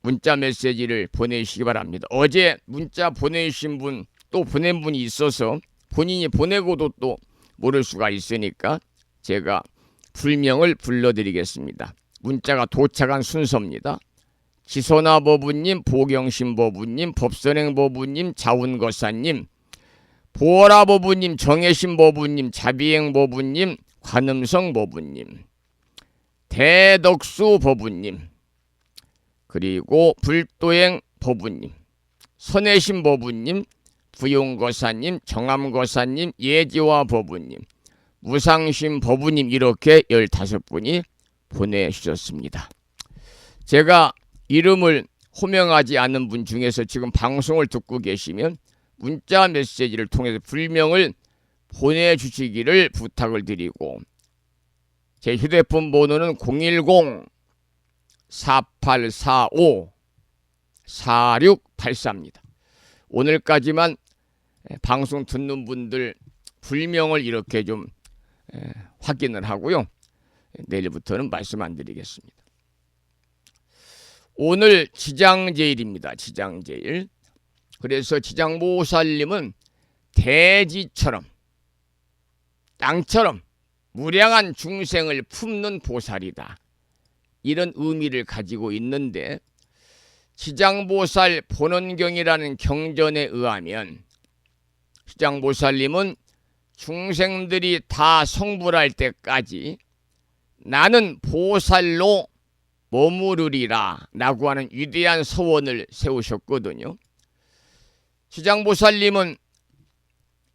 문자 메시지를 보내시기 바랍니다. 어제 문자 보내신 분, 또 보낸 분이 있어서 본인이 보내고도 또 모를 수가 있으니까 제가 불명을 불러드리겠습니다. 문자가 도착한 순서입니다. 지선아 법부님, 보경신 법부님, 법선행 법부님, 자운거사님, 보어라 법부님, 정혜신 법부님, 자비행 법부님, 관음성 법부님, 대덕수 법부님, 그리고 불도행 법부님, 선혜신 법부님, 부용거사님, 정암거사님, 예지와 법부님, 무상신 법부님, 이렇게 15분이 보내주셨습니다. 제가 이름을 호명하지 않은 분 중에서 지금 방송을 듣고 계시면 문자 메시지를 통해서 불명을 보내주시기를 부탁을 드리고, 제 휴대폰 번호는 010-4845-4684입니다. 오늘까지만 방송 듣는 분들 불명을 이렇게 좀 확인을 하고요. 내일부터는 말씀 안 드리겠습니다. 오늘 지장제일입니다. 지장제일. 그래서 지장보살님은 대지처럼, 땅처럼 무량한 중생을 품는 보살이다, 이런 의미를 가지고 있는데, 지장보살 본원경이라는 경전에 의하면 지장보살님은 중생들이 다 성불할 때까지 나는 보살로 머무르리라 라고 하는 위대한 서원을 세우셨거든요. 지장보살님은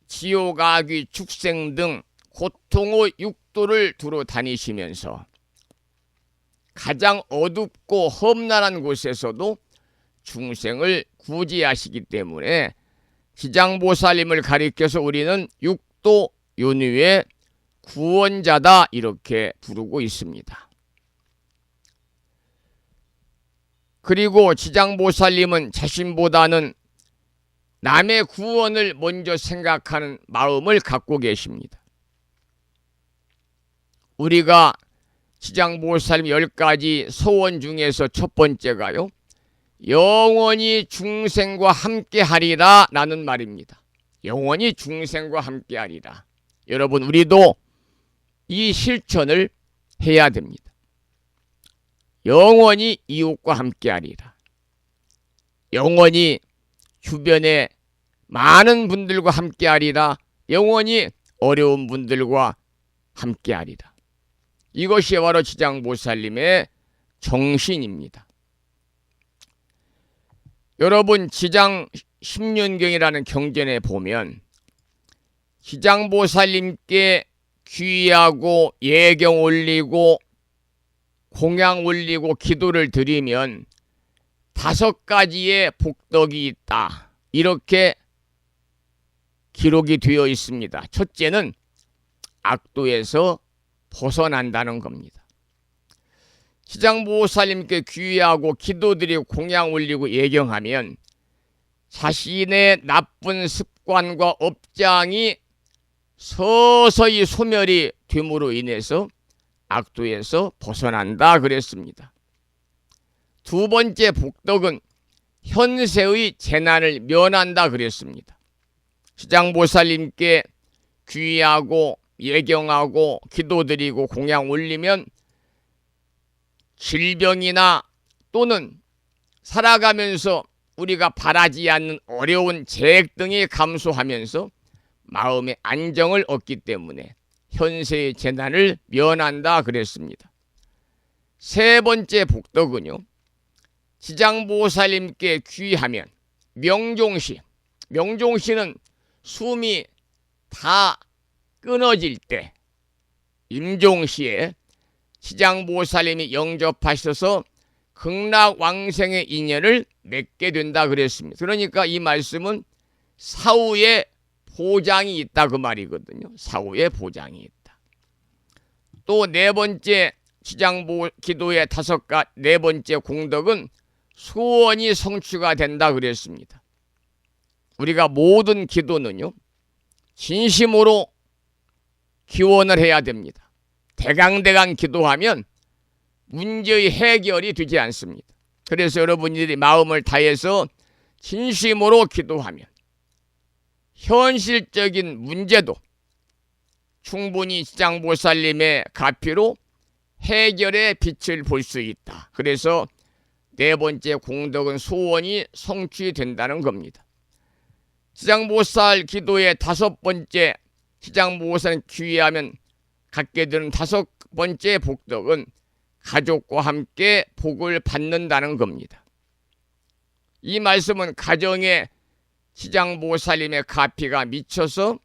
지옥, 악귀, 축생 등 고통의 육도를 두루 다니시면서 가장 어둡고 험난한 곳에서도 중생을 구제하시기 때문에 지장보살님을 가리켜서 우리는 육도 연유의 구원자다, 이렇게 부르고 있습니다. 그리고 지장보살님은 자신보다는 남의 구원을 먼저 생각하는 마음을 갖고 계십니다. 우리가 지장보살님 10가지 서원 중에서 첫 번째가요, 영원히 중생과 함께하리라 라는 말입니다. 영원히 중생과 함께하리라. 여러분, 우리도 이 실천을 해야 됩니다. 영원히 이웃과 함께하리라. 영원히 주변에 많은 분들과 함께하리라. 영원히 어려운 분들과 함께하리라. 이것이 바로 지장보살님의 정신입니다. 여러분 지장 10년경이라는 경전에 보면 지장보살님께 귀하고 예경 올리고 공양 올리고 기도를 드리면 5가지의 복덕이 있다. 이렇게 기록이 되어 있습니다. 첫째는 악도에서 벗어난다는 겁니다. 지장보살님께 귀하고 기도드리고 공양 올리고 예경하면 자신의 나쁜 습관과 업장이 서서히 소멸이 됨으로 인해서 악도에서 벗어난다 그랬습니다. 두 번째 복덕은 현세의 재난을 면한다 그랬습니다. 지장보살님께 귀하고 예경하고 기도드리고 공양 올리면 질병이나 또는 살아가면서 우리가 바라지 않는 어려운 재해 등이 감소하면서 마음의 안정을 얻기 때문에 현세의 재난을 면한다 그랬습니다. 세 번째 복덕은요, 지장보살님께 귀하면 명종시는 숨이 다 끊어질 때 임종시에 지장보살님이 영접하셔서 극락왕생의 인연을 맺게 된다 그랬습니다. 그러니까 이 말씀은 사후에 보장이 있다 그 말이거든요. 사후에 보장이 있다. 또 네 번째 지장보 기도의 네 번째 공덕은 소원이 성취가 된다 그랬습니다. 우리가 모든 기도는요, 진심으로 기원을 해야 됩니다. 대강대강 기도하면 문제의 해결이 되지 않습니다. 그래서 여러분들이 마음을 다해서 진심으로 기도하면 현실적인 문제도 충분히 지장보살님의 가피로 해결의 빛을 볼 수 있다. 그래서 네 번째 공덕은 소원이 성취된다는 겁니다. 지장보살 기도의 5번째 지장보살 귀하면 갖게 되는 5번째 복덕은 가족과 함께 복을 받는다는 겁니다. 이 말씀은 가정에 지장보살님의 가피가 끼쳐서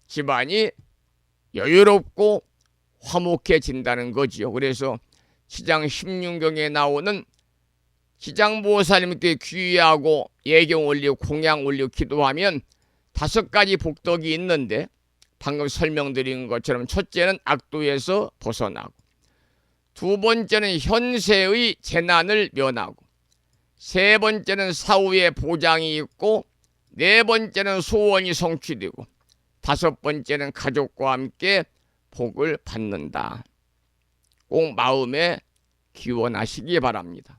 집안이 여유롭고 화목해진다는 거지요. 그래서 지장 16경에 나오는 지장보살님께 귀하고 예경 올리고 공양 올리고 기도하면 5가지 복덕이 있는데 방금 설명드린 것처럼 첫째는 악도에서 벗어나고, 두 번째는 현세의 재난을 면하고, 세 번째는 사후에 보장이 있고, 네 번째는 소원이 성취되고, 5번째는 가족과 함께 복을 받는다. 꼭 마음에 기원하시기 바랍니다.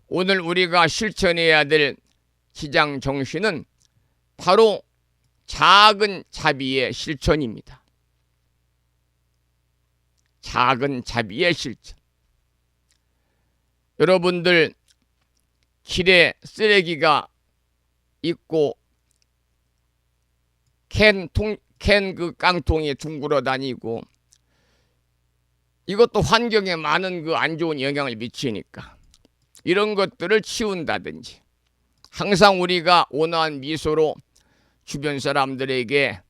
오늘 우리가 실천해야 될 지장 정신은 바로 작은 자비의 실천입니다. 작은 자비의 실천. 여러분들 길에 쓰레기가 있고 캔 그 깡통이 둥글어 다니고, 이것도 환경에 많은 그 안 좋은 영향을 미치니까 이런 것들을 치운다든지, 항상 우리가 온화한 미소로 주변 사람들에게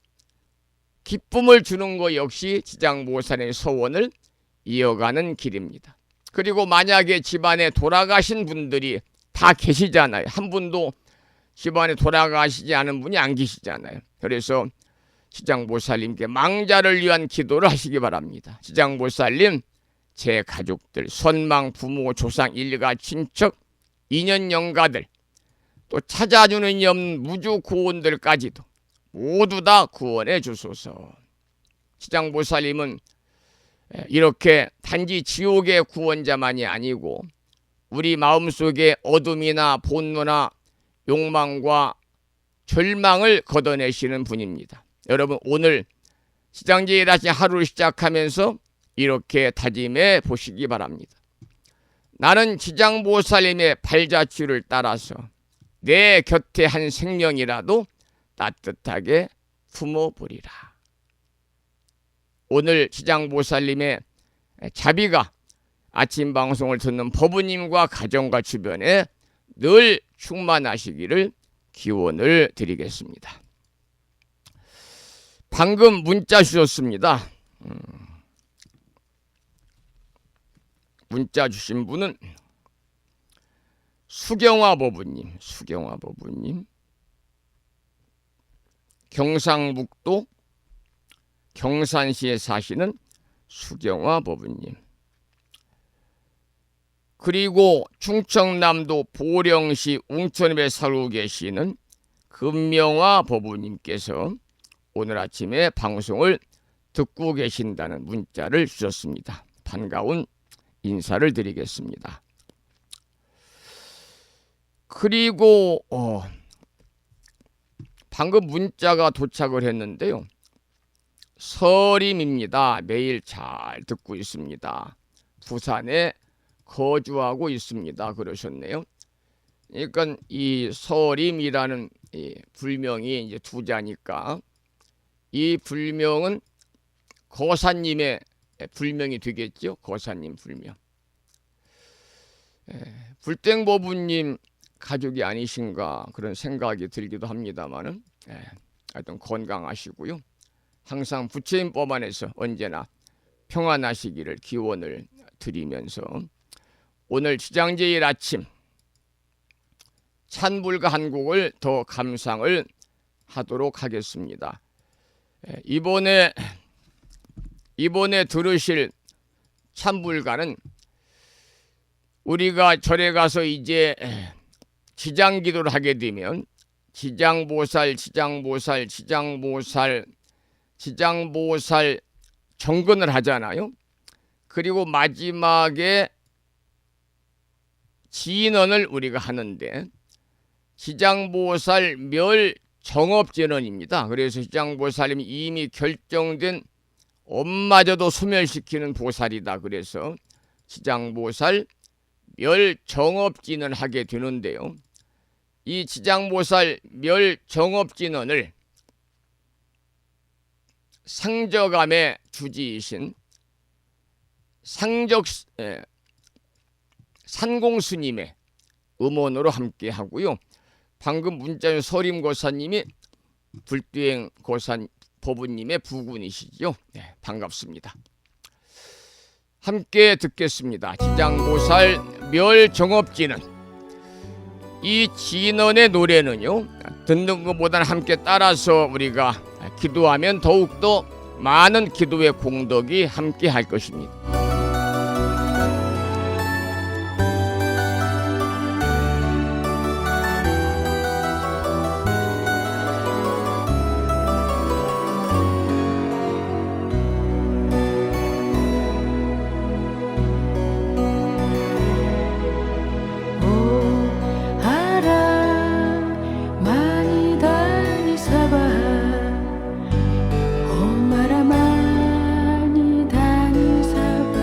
기쁨을 주는 것 역시 지장보살의 소원을 이어가는 길입니다. 그리고 만약에 집안에 돌아가신 분들이 다 계시잖아요. 한 분도 집안에 돌아가시지 않은 분이 안 계시잖아요. 그래서 지장보살님께 망자를 위한 기도를 하시기 바랍니다. 지장보살님, 제 가족들, 선망, 부모, 조상, 일가, 친척, 인연 영가들, 또 찾아주는 무주 구원들까지도 모두 다 구원해 주소서. 지장보살님은 이렇게 단지 지옥의 구원자만이 아니고 우리 마음속에 어둠이나 본노나 욕망과 절망을 걷어내시는 분입니다. 여러분, 오늘 지장제일 하신 하루를 시작하면서 이렇게 다짐해 보시기 바랍니다. 나는 지장보살님의 발자취를 따라서 내 곁에 한 생명이라도 따뜻하게 품어보리라. 오늘 지장보살님의 자비가 아침 방송을 듣는 법부님과 가정과 주변에 늘 충만하시기를 기원을 드리겠습니다. 방금 문자 주셨습니다. 문자 주신 분은 수경화 법부님, 경상북도 경산시에 사시는 수경화 법부님, 그리고 충청남도 보령시 웅천읍에 살고 계시는 금명화 법부님께서 오늘 아침에 방송을 듣고 계신다는 문자를 주셨습니다. 반가운 인사를 드리겠습니다. 그리고 방금 문자가 도착을 했는데요. 서림입니다. 매일 잘 듣고 있습니다. 부산에 거주하고 있습니다. 그러셨네요. 그러니까 이 서림이라는 이 불명이 이제 두 자니까 이 불명은 거사님의 불명이 되겠죠. 거사님 불명. 불땡법부님 가족이 아니신가 그런 생각이 들기도 합니다만은 하여튼 건강하시고요. 항상 부처님법 안에서 언제나 평안하시기를 기원을 드리면서 오늘 지장제일 아침 찬불가 한 곡을 더 감상을 하도록 하겠습니다. 이번에 들으실 찬불가는 우리가 절에 가서 이제 지장기도를 하게 되면 지장보살 정근을 하잖아요. 그리고 마지막에 진언을 우리가 하는데 지장보살 멸 정업진언입니다. 그래서 지장보살님이 이미 결정된 엄마저도 소멸시키는 보살이다. 그래서 지장보살 멸 정업진언을 하게 되는데요. 이 지장보살 멸 정업진언을 상저감의 주지이신 산공스님의 음원으로 함께 하고요. 방금 문자인 서림고사님이 불두행 고사 법부님의 부군이시죠. 반갑습니다. 함께 듣겠습니다. 지장보살 멸정업진언. 이 진언의 노래는요, 듣는 것보다는 함께 따라서 우리가 기도하면 더욱더 많은 기도의 공덕이 함께 할 것입니다. 오마라마니 다니 사바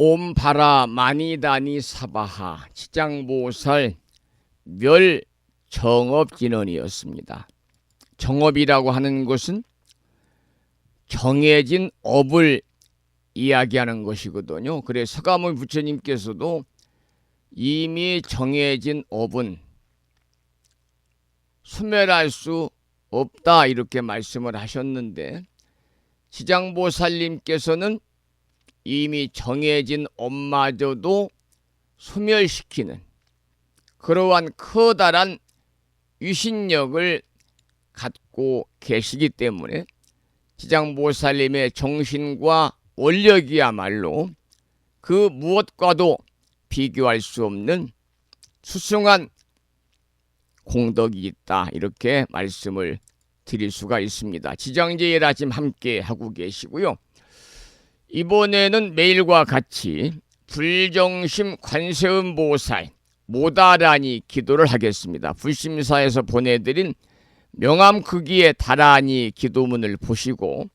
옴바라 마니다니 사바하 지장보살 멸 정업진언이었습니다. 정업이라고 하는 것은 정해진 업을 이야기하는 것이거든요. 그래서 서가모니 부처님께서도 이미 정해진 업은 소멸할 수 없다 이렇게 말씀을 하셨는데, 지장보살님께서는 이미 정해진 업마저도 소멸시키는 그러한 커다란 유신력을 갖고 계시기 때문에 지장보살님의 정신과 원력이야말로 그 무엇과도 비교할 수 없는 수승한 공덕이 있다 이렇게 말씀을 드릴 수가 있습니다. 지장제일 아침 함께 하고 계시고요. 이번에는 매일과 같이 불정심 관세음보살 모다라니 기도를 하겠습니다. 불심사에서 보내드린 명암크기의 다라니 기도문을 보시고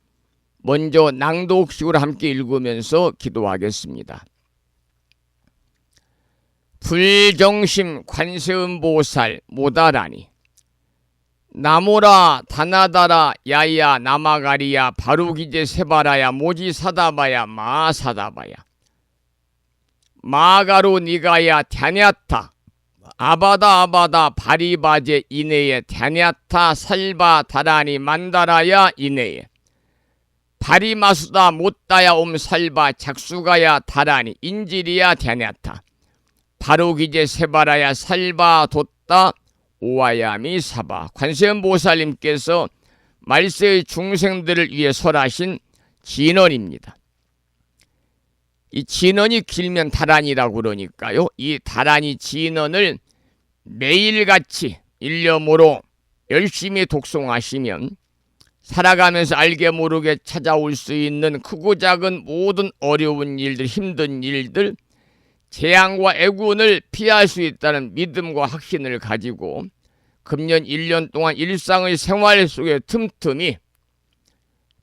먼저 낭독식으로 함께 읽으면서 기도하겠습니다. 불정심 관세음보살 모다라니 나모라 다나다라 야야 나마가리야 바루기제 세바라야 모지사다바야 마사다바야 마가로 니가야 갸냐타 아바다 아바다 바리바제 이내에 갸냐타 살바 다라니 만다라야 이내에 바리마수다 못다야 옴살바 작수가야 다라니 인지리야 갸냐타 바루기제 세바라야 살바 돛다 오와야미 사바. 관세음보살님께서 말세의 중생들을 위해 설하신 진언입니다. 이 진언이 길면 다란이라고 그러니까요. 이 다란이 진언을 매일같이 일념으로 열심히 독송하시면 살아가면서 알게 모르게 찾아올 수 있는 크고 작은 모든 어려운 일들, 힘든 일들, 재앙과 애군을 피할 수 있다는 믿음과 확신을 가지고 금년 1년 동안 일상의 생활 속에 틈틈이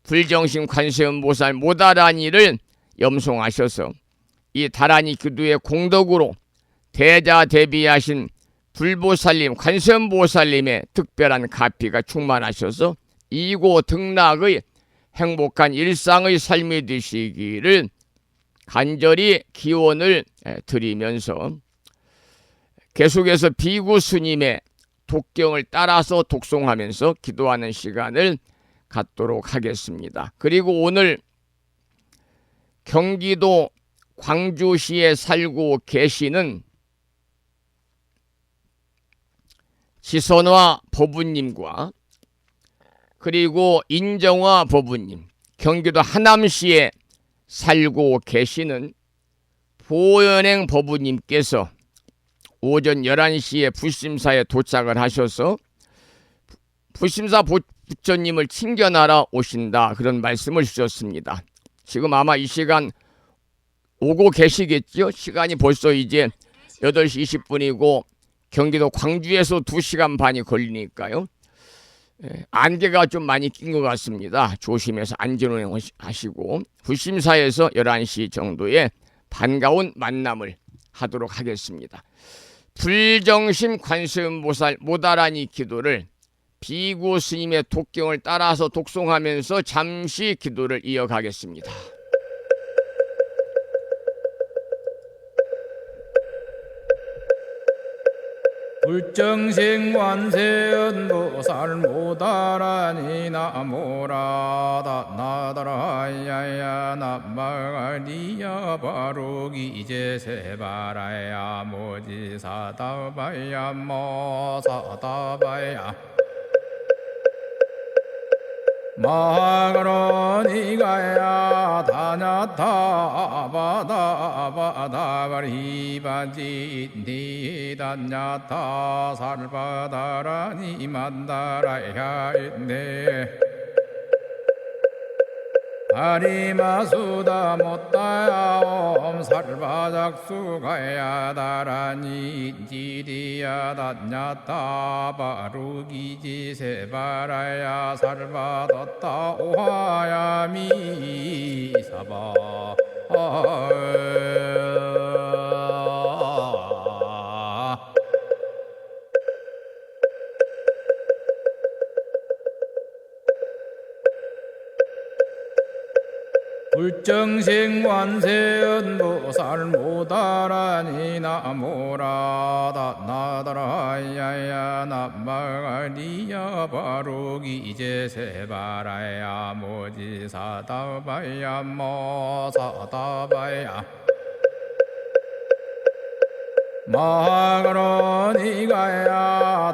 불정심 관세음보살 모다라니를 염송하셔서 이 다라니 기도의 공덕으로 대자대비하신 불보살님 관세음보살님의 특별한 가피가 충만하셔서 이고 등락의 행복한 일상의 삶이 되시기를 간절히 기원을 드리면서 계속해서 비구 스님의 독경을 따라서 독송하면서 기도하는 시간을 갖도록 하겠습니다. 그리고 오늘 경기도 광주시에 살고 계시는 지선화 법우님과 그리고 인정화 법우님, 경기도 하남시에 살고 계시는 보현행 법우님께서 오전 11시에 불심사에 도착을 하셔서 불심사 부처님을 친견하러 오신다 그런 말씀을 주셨습니다. 지금 아마 이 시간 오고 계시겠죠? 시간이 벌써 이제 8시 20분이고 경기도 광주에서 2시간 반이 걸리니까요. 안개가 좀 많이 낀 것 같습니다. 조심해서 안전운행하시고 불심사에서 11시 정도에 반가운 만남을 하도록 하겠습니다. 불정심 관세음보살 모다라니 기도를 비구 스님의 독경을 따라서 독송하면서 잠시 기도를 이어가겠습니다. 불정심 관세음보살 모다라니 나모라다 나다라야야 나마가리야 바루기제 세바라야 모지사다바야 모사다바야 마가로니가야 다냐타 아바다 바리바지 니다냐타 살바다라니 만다라야 있네 바리마수다 못다야 옴살바작수가야 다라니 지리야 다냐타 바루기지 세바라야 살바뒀다 오하야미 사바 불정생관세음보살 모다라니 나모라다 나다라야야 남마가리야 바로기 이제 세바라야 모지사다바야 모사다바야 마가로니가야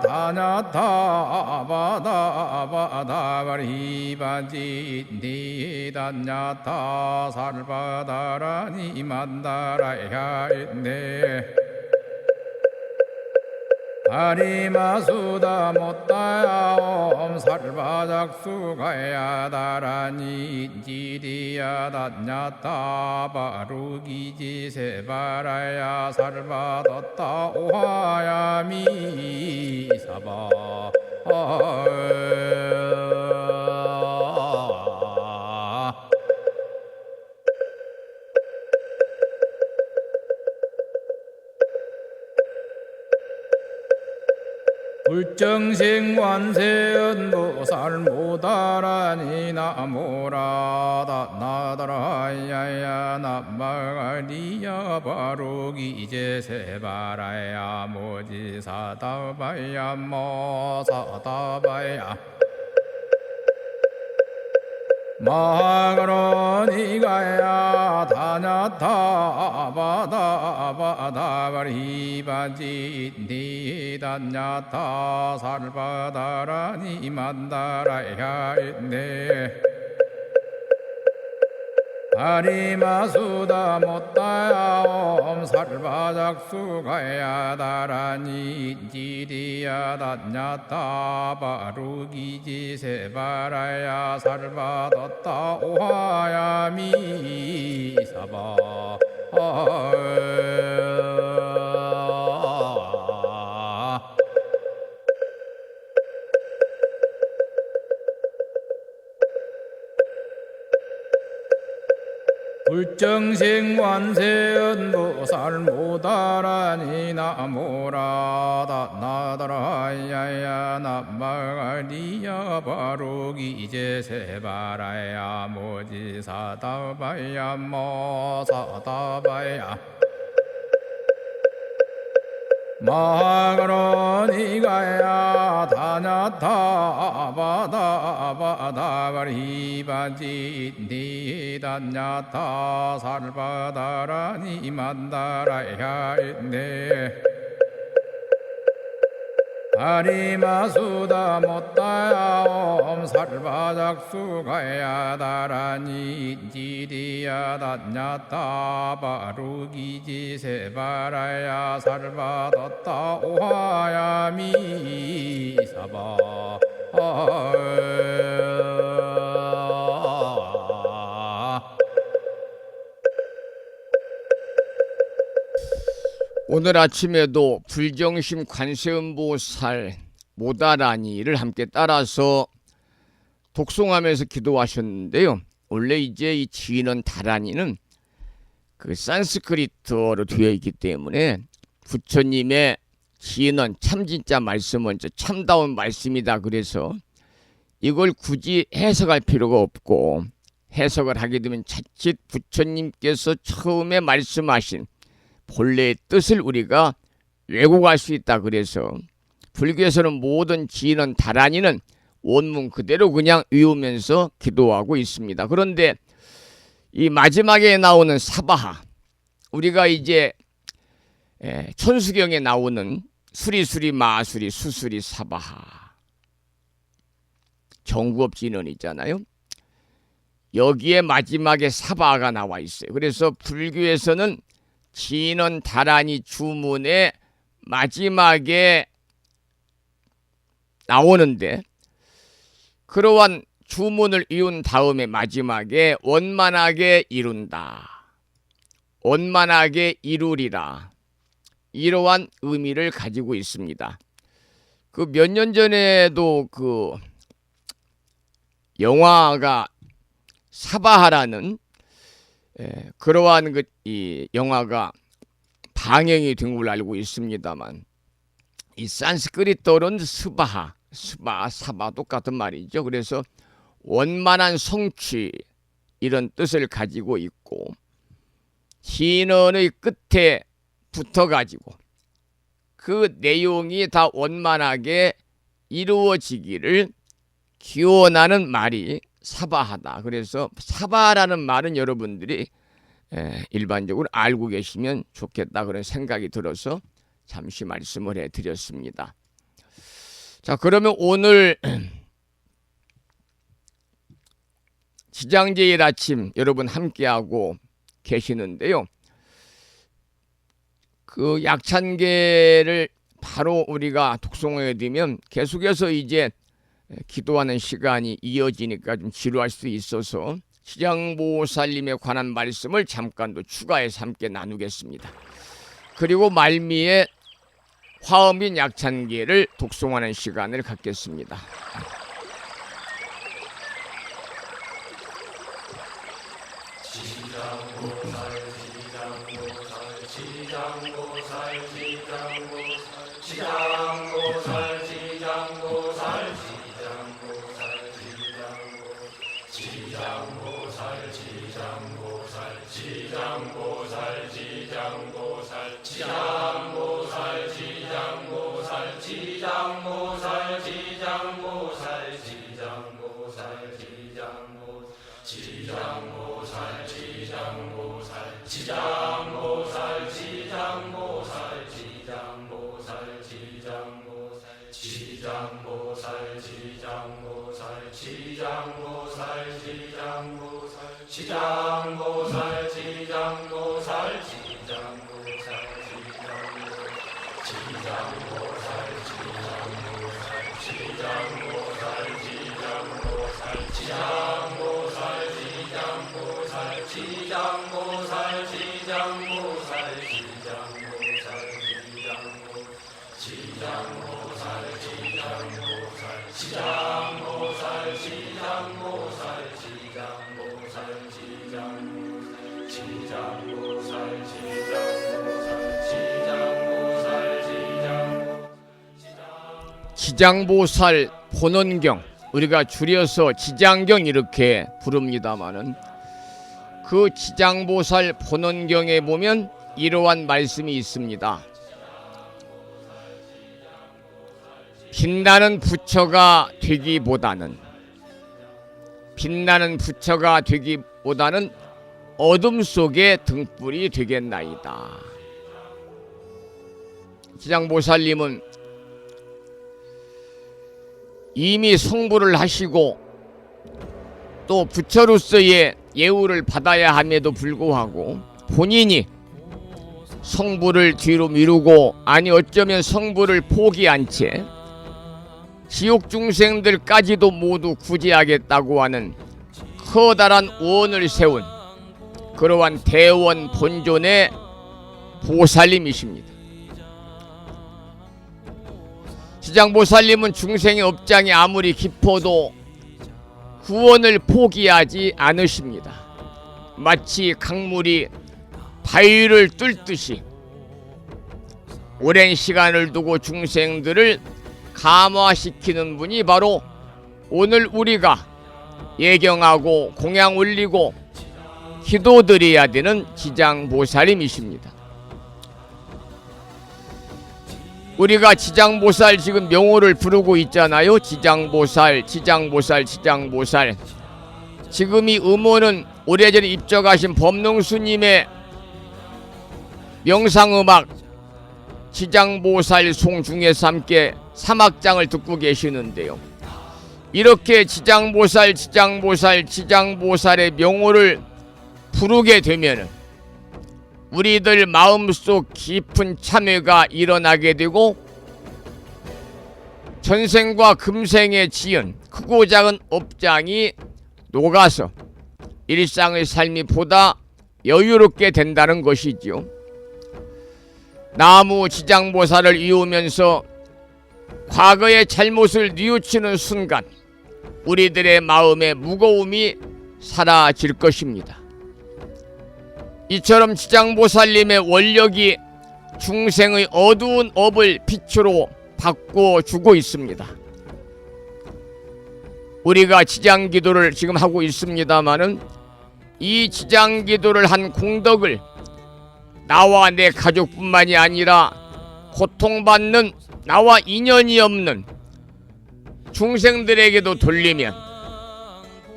다냐타바다바다바리바지 니다냐타 살바다라니 만다라야 있네 다리마수다 못다야 엄살바작수가야 다라니 지리야 다냐타 바루기지 세바라야 살바뒀다 오하야미 사바 불정생관세음보살 모다라니 나모라다 나다라야야 남마가리야 바로기 이제 세바라야 모지사다바야 모사다바야 마가로니가야 다냐타바다바다바리바지 니다냐타 살바다라니 만다라야 있네 다리마수다 못다야 엄살바작수가야 다라니 지리야 다냐타 바루기지 세바라야 살바뒀다 오하야미 사바 불정생관세음보살 모다라니 나모라다 나다라야야 남마가리야 바로기 이제 세바라야 모지사다바야 모사다바야 마가로니가야 다냐타바다바다바리바지 니다냐타 살바다라니 만다라야 있네 다리마수다 못다야 엄살바작수가야 다라니 지리야 다냐타 바루기지 세바라야 살바뒀다 오하야미 사바 오늘 아침에도 불정심 관세음보살 모다라니를 함께 따라서 독송하면서 기도하셨는데요. 원래 이제 이 지는 다라니는 그 산스크리트어로 되어 있기 때문에 부처님의 지는 참 진짜 말씀은 참다운 말씀이다. 그래서 이걸 굳이 해석할 필요가 없고 해석을 하게 되면 자칫 부처님께서 처음에 말씀하신 본래의 뜻을 우리가 왜곡할 수 있다. 그래서 불교에서는 모든 지는 다라니는 원문 그대로 그냥 외우면서 기도하고 있습니다. 그런데 이 마지막에 나오는 사바하, 우리가 이제 천수경에 나오는 수리수리 마수리 수수리 사바하 정구업진언 있잖아요. 여기에 마지막에 사바하가 나와 있어요. 그래서 불교에서는 진언 다라니 주문의 마지막에 나오는데 그러한 주문을 이룬 다음에 마지막에 원만하게 이룬다. 원만하게 이루리라. 이러한 의미를 가지고 있습니다. 그 몇 년 전에도 그 영화가 사바하라는 그러한 이 영화가 방영이 된 걸로 알고 있습니다만 이 산스크리트어로는 스바하, 사바 똑같은 말이죠. 그래서 원만한 성취, 이런 뜻을 가지고 있고 신언의 끝에 붙어가지고 그 내용이 다 원만하게 이루어지기를 기원하는 말이 사바하다. 그래서 사바라는 말은 여러분들이 일반적으로 알고 계시면 좋겠다 그런 생각이 들어서 잠시 말씀을 해드렸습니다. 자, 그러면 오늘 지장제일 아침 여러분 함께하고 계시는데요. 그 약찬계를 바로 우리가 독송해 두면 계속해서 이제 기도하는 시간이 이어지니까 좀 지루할 수 있어서 지장보살님에 관한 말씀을 잠깐 더 추가해서 함께 나누겠습니다. 그리고 말미에 화엄인 약찬계를 독송하는 시간을 갖겠습니다. 지장보살 본원경, 우리가 줄여서 지장경 이렇게 부릅니다마는 그 지장보살 본원경에 보면 이러한 말씀이 있습니다. 빛나는 부처가 되기보다는 어둠 속의 등불이 되겠나이다. 지장보살님은 이미 성불을 하시고 또 부처로서의 예우를 받아야 함에도 불구하고 본인이 성불을 뒤로 미루고 아니 어쩌면 성불을 포기한 채 지옥 중생들까지도 모두 구제하겠다고 하는 커다란 원을 세운 그러한 대원 본존의 보살님이십니다. 지장보살님은 중생의 업장이 아무리 깊어도 구원을 포기하지 않으십니다. 마치 강물이 바위를 뚫듯이 오랜 시간을 두고 중생들을 감화시키는 분이 바로 오늘 우리가 예경하고 공양 올리고 기도드려야 되는 지장보살님이십니다. 우리가 지장보살 지금 명호를 부르고 있잖아요. 지장보살. 지금 이 음호는 오래전에 입적하신 법능스님의 명상음악 지장보살 송 중에서 함께 3악장을 듣고 계시는데요. 이렇게 지장보살의 명호를 부르게 되면은 우리들 마음속 깊은 참회가 일어나게 되고 전생과 금생에 지은 크고 작은 업장이 녹아서 일상의 삶이 보다 여유롭게 된다는 것이지요. 나무 지장보살을 이으면서 과거의 잘못을 뉘우치는 순간 우리들의 마음의 무거움이 사라질 것입니다. 이처럼 지장보살님의 원력이 중생의 어두운 업을 빛으로 바꿔주고 있습니다. 우리가 지장기도를 지금 하고 있습니다마는 이 지장기도를 한 공덕을 나와 내 가족뿐만이 아니라 고통받는 나와 인연이 없는 중생들에게도 돌리면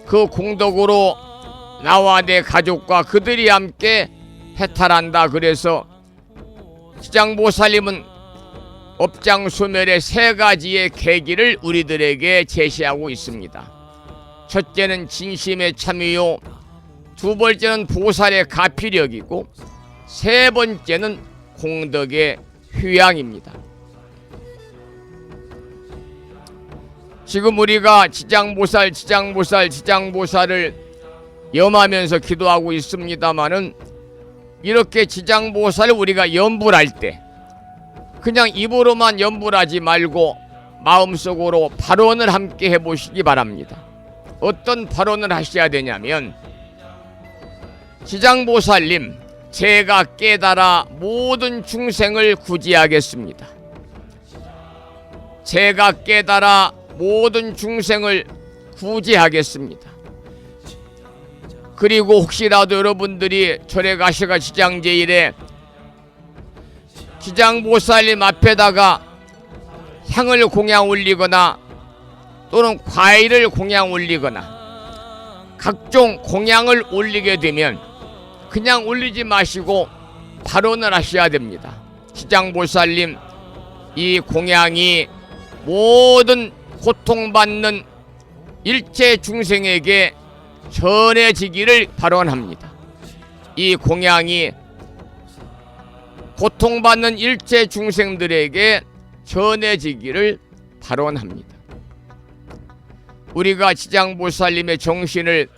그 공덕으로 나와 내 가족과 그들이 함께 해탈한다. 그래서 지장보살님은 업장소멸의 세 가지의 계기를 우리들에게 제시하고 있습니다. 첫째는 진심의 참여요, 두 번째는 보살의 가피력이고 세 번째는 공덕의 휴양입니다. 지금 우리가 지장보살을 염하면서 기도하고 있습니다마는 이렇게 지장보살을 우리가 염불할 때 그냥 입으로만 염불하지 말고 마음속으로 발언을 함께 해보시기 바랍니다. 어떤 발언을 하셔야 되냐면, 지장보살님, 제가 깨달아 모든 중생을 구제하겠습니다. 제가 깨달아 모든 중생을 구제하겠습니다. 그리고 혹시라도 여러분들이 절에 가셔가 지장제일에 지장보살님 앞에다가 향을 공양 올리거나 또는 과일을 공양 올리거나 각종 공양을 올리게 되면 그냥 올리지 마시고 발언을 하셔야 됩니다. 지장보살님, 이 공양이 모든 고통받는 일체 중생에게 전해지기를 발언합니다. 이 공양이 고통받는 일체 중생들에게 전해지기를 발언합니다. 우리가 지장보살님의 정신을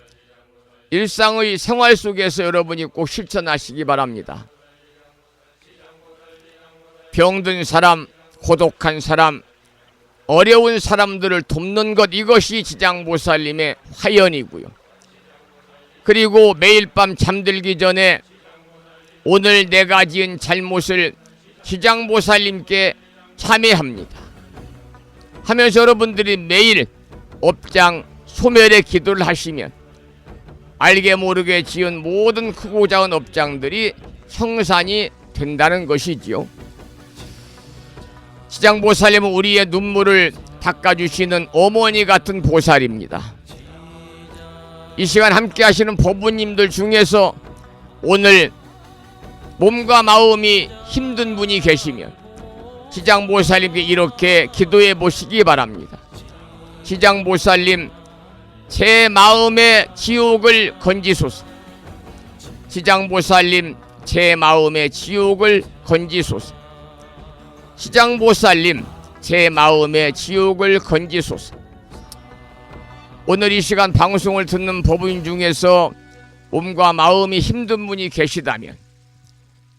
일상의 생활 속에서 여러분이 꼭 실천하시기 바랍니다. 병든 사람, 고독한 사람, 어려운 사람들을 돕는 것, 이것이 지장보살님의 화연이고요. 그리고 매일 밤 잠들기 전에 오늘 내가 지은 잘못을 지장보살님께 참회합니다. 하면서 여러분들이 매일 업장 소멸의 기도를 하시면 알게 모르게 지은 모든 크고 작은 업장들이 청산이 된다는 것이지요. 지장보살님은 우리의 눈물을 닦아주시는 어머니 같은 보살입니다. 이 시간 함께 하시는 법부님들 중에서 오늘 몸과 마음이 힘든 분이 계시면 지장보살님께 이렇게 기도해 보시기 바랍니다. 지장보살님, 제 마음의 지옥을 건지소서. 지장보살님, 제 마음의 지옥을 건지소서. 지장보살님, 제 마음의 지옥을 건지소서. 오늘 이 시간 방송을 듣는 법인 중에서 몸과 마음이 힘든 분이 계시다면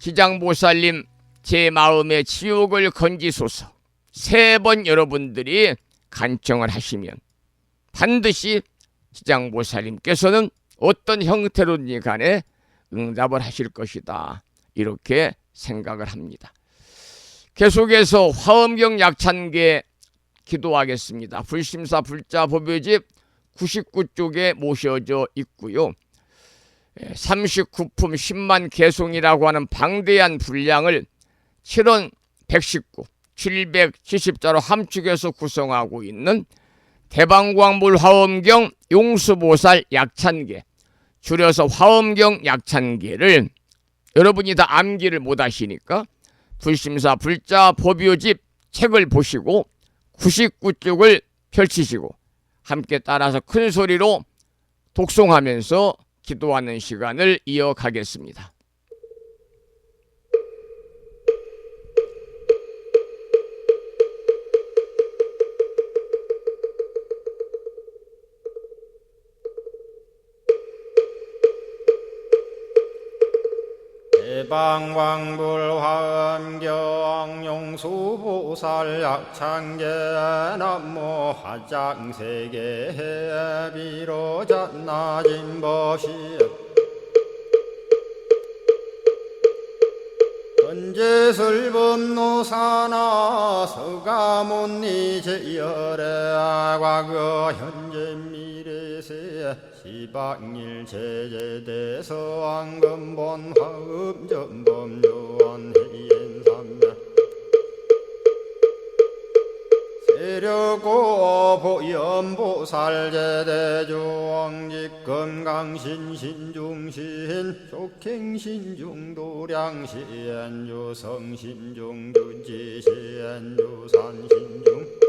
지장보살님, 제 마음의 지옥을 건지소서 3번 여러분들이 간청을 하시면 반드시 지장보살님께서는 어떤 형태로든지 간에 응답을 하실 것이다, 이렇게 생각을 합니다. 계속해서 화엄경 약찬계 기도하겠습니다. 불심사 불자 법요집 99쪽에 모셔져 있고요. 39품 10만 개송이라고 하는 방대한 분량을 7원 119, 770자로 함축해서 구성하고 있는 대방광불 화엄경 용수보살 약찬계, 줄여서 화엄경 약찬계를 여러분이 다 암기를 못하시니까 불심사 불자 법요집 책을 보시고 99쪽을 펼치시고 함께 따라서 큰 소리로 독송하면서 기도하는 시간을 이어가겠습니다. 대방광불 화엄경 용수보살 약찬계 남모 화장세계 비로잣나진 법시 헌재설법노사나 서가몬니 제열의 과거 현재 미래세 이방일 제제대서 왕금본 화음전범요원 해인삼면 세력고 보연보살제대주왕직 금강신신중신 족행신중도량시엔주성신중주지시엔주산신중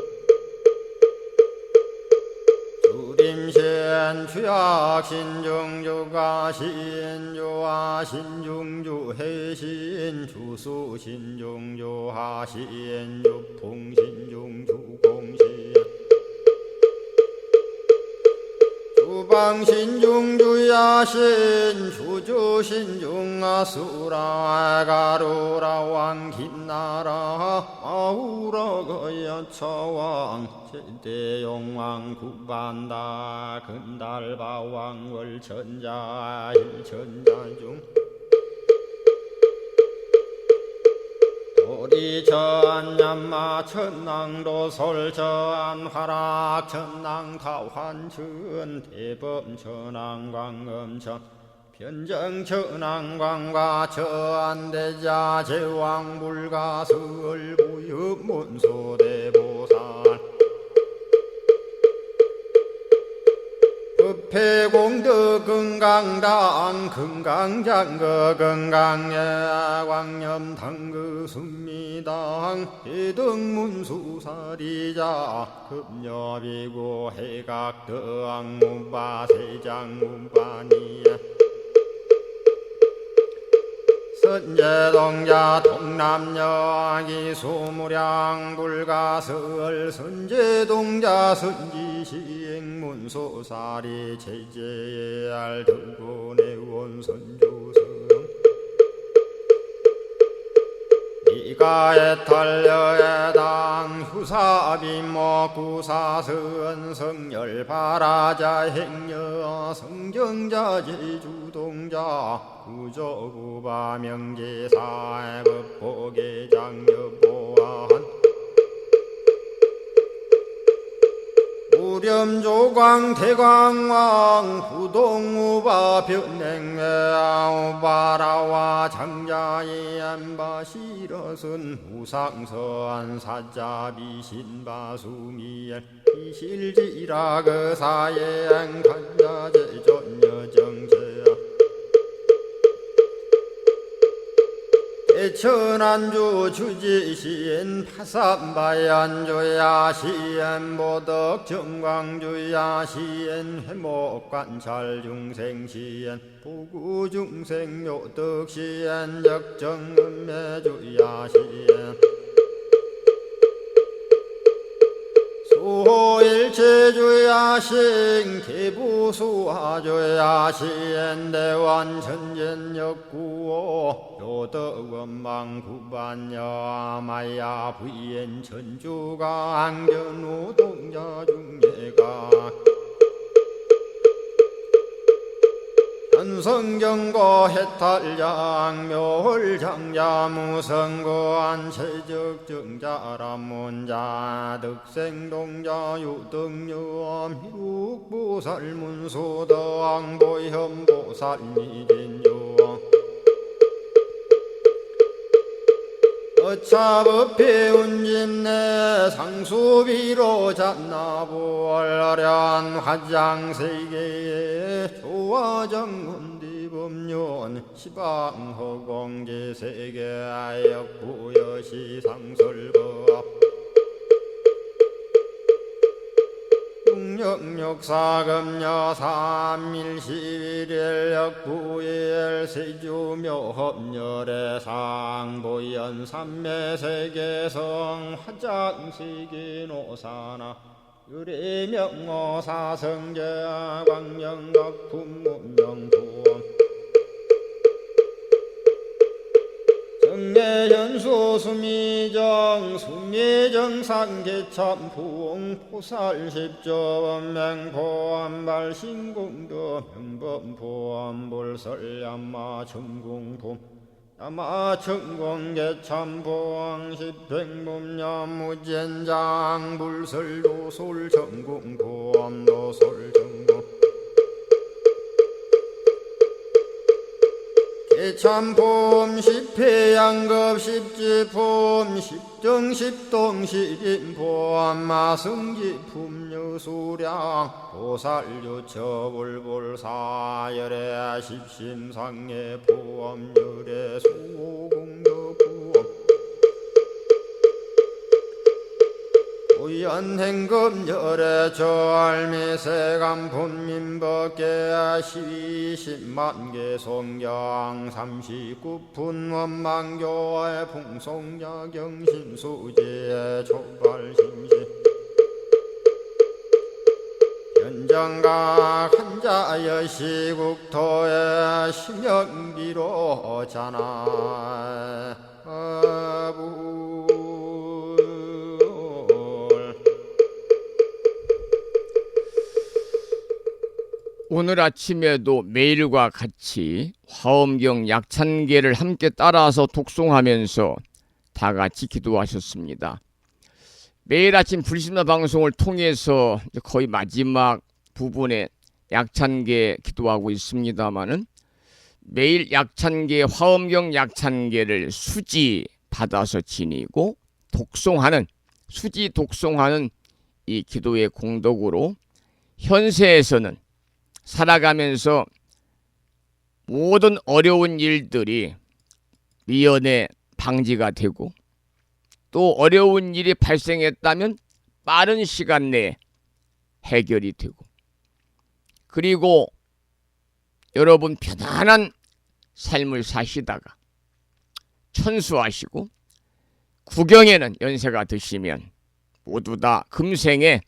주림신 추약신중 주가신 주하신 중주해신 주수신중 주하신 주풍신중 주공신 주방신중 주야신 주주신중 아수라 가루라 왕김나라 아우라 거야차왕 제대용왕 구반다 금달바왕 월천자 일천자중 도리천 얀마 천낭도 솔천 화락 천낭 타환천 대범 천왕 광음천 변정 천왕 광과 천대자 제왕 불가설 부유 문소대보살 법회공덕 금강당 금강장거 금강예 광염당그 순미당 해등문수사리자 급녀비고 해각덕 문바 세장 문바니야 선제동자 동남여 기수무량 불가설 선제동자 선지시행문소사리 제제알 등군의원 선주성 이가에탈려에당 후사비모 구사선 성열바라자 행여 성정자 제주동자 구조구바 명제사의 법보계장 여보한 우렴조광 대광왕 부동우바 변냉매아 우바라와 장자이 안바시러선 우상서안 사자비 신바수미엘 이실지라 그사예 안간자제 전여정제야 대천안주 주지시엔 파산바얀주야 시엔 보덕 정광주야 시엔 해목관찰 중생시엔 부구중생 묘덕시엔 적정음매주야 시엔 수호일체주야신 개부수하주야신 대완천전역구오 요덕원망구반여 마야 부인 천주가 안견우 동자중예가 현성경고 해탈양 묘홀장자 무성고안 체적정자람문자 득생동자 유등유엄 희룩보살문소덕보현보살미진주 어차법회 운짐내 상수비로 잔나부얼련 화장세계에 조화정운디범련 시방허공제세계 역부여시 상설법 육력사금여 삼일시일일 역부일 세주묘협열의 상보연 삼매세계성 화장세계노사나 유래명어사성제 광명각품문명부엄 정례현수 수미정 수미정상계참풍 포살십조원맹포암발 신공도 명범포암불설야마 천공품 야마천공계참포항 십행범야무젠장 불설도솔 천공포암도솔 천공 이참품 십회양급 십지품 십정십동 십인품 마승지품 여수량 보살유처불불사열애 십심상해 보험열애 소공덕부엄 우연행급열애 절미세간분민법계 시십만개 송경 39분 원망교의 풍송야경신수지의 초발심시 현정각 한자여 시국토의 심영비로 자나 오늘 아침에도 매일과 같이 화엄경 약찬계를 함께 따라서 독송하면서 다 같이 기도하셨습니다. 매일 아침 불심나 방송을 통해서 거의 마지막 부분에 약찬계 기도하고 있습니다마는 매일 약찬계 화엄경 약찬계를 수지 받아서 지니고 독송하는 수지 독송하는 이 기도의 공덕으로 현세에서는 살아가면서 모든 어려운 일들이 미연에 방지가 되고 또 어려운 일이 발생했다면 빠른 시간 내에 해결이 되고 그리고 여러분 편안한 삶을 사시다가 천수하시고 구경에는 연세가 드시면 모두 다 금생에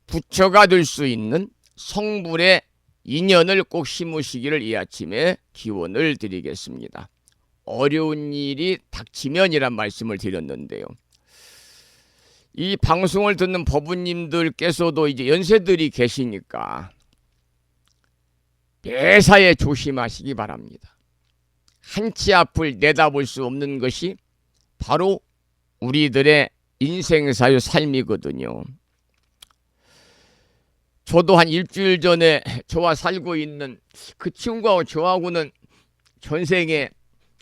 부처가 될 수 있는 성불의 인연을 꼭 심으시기를 이 아침에 기원을 드리겠습니다. 어려운 일이 닥치면이란 말씀을 드렸는데요. 이 방송을 듣는 법부님들께서도 이제 연세들이 계시니까 매사에 조심하시기 바랍니다. 한치 앞을 내다볼 수 없는 것이 바로 우리들의 인생사의 삶이거든요. 저도 한 일주일 전에 저와 살고 있는 그 친구하고 저하고는 전생에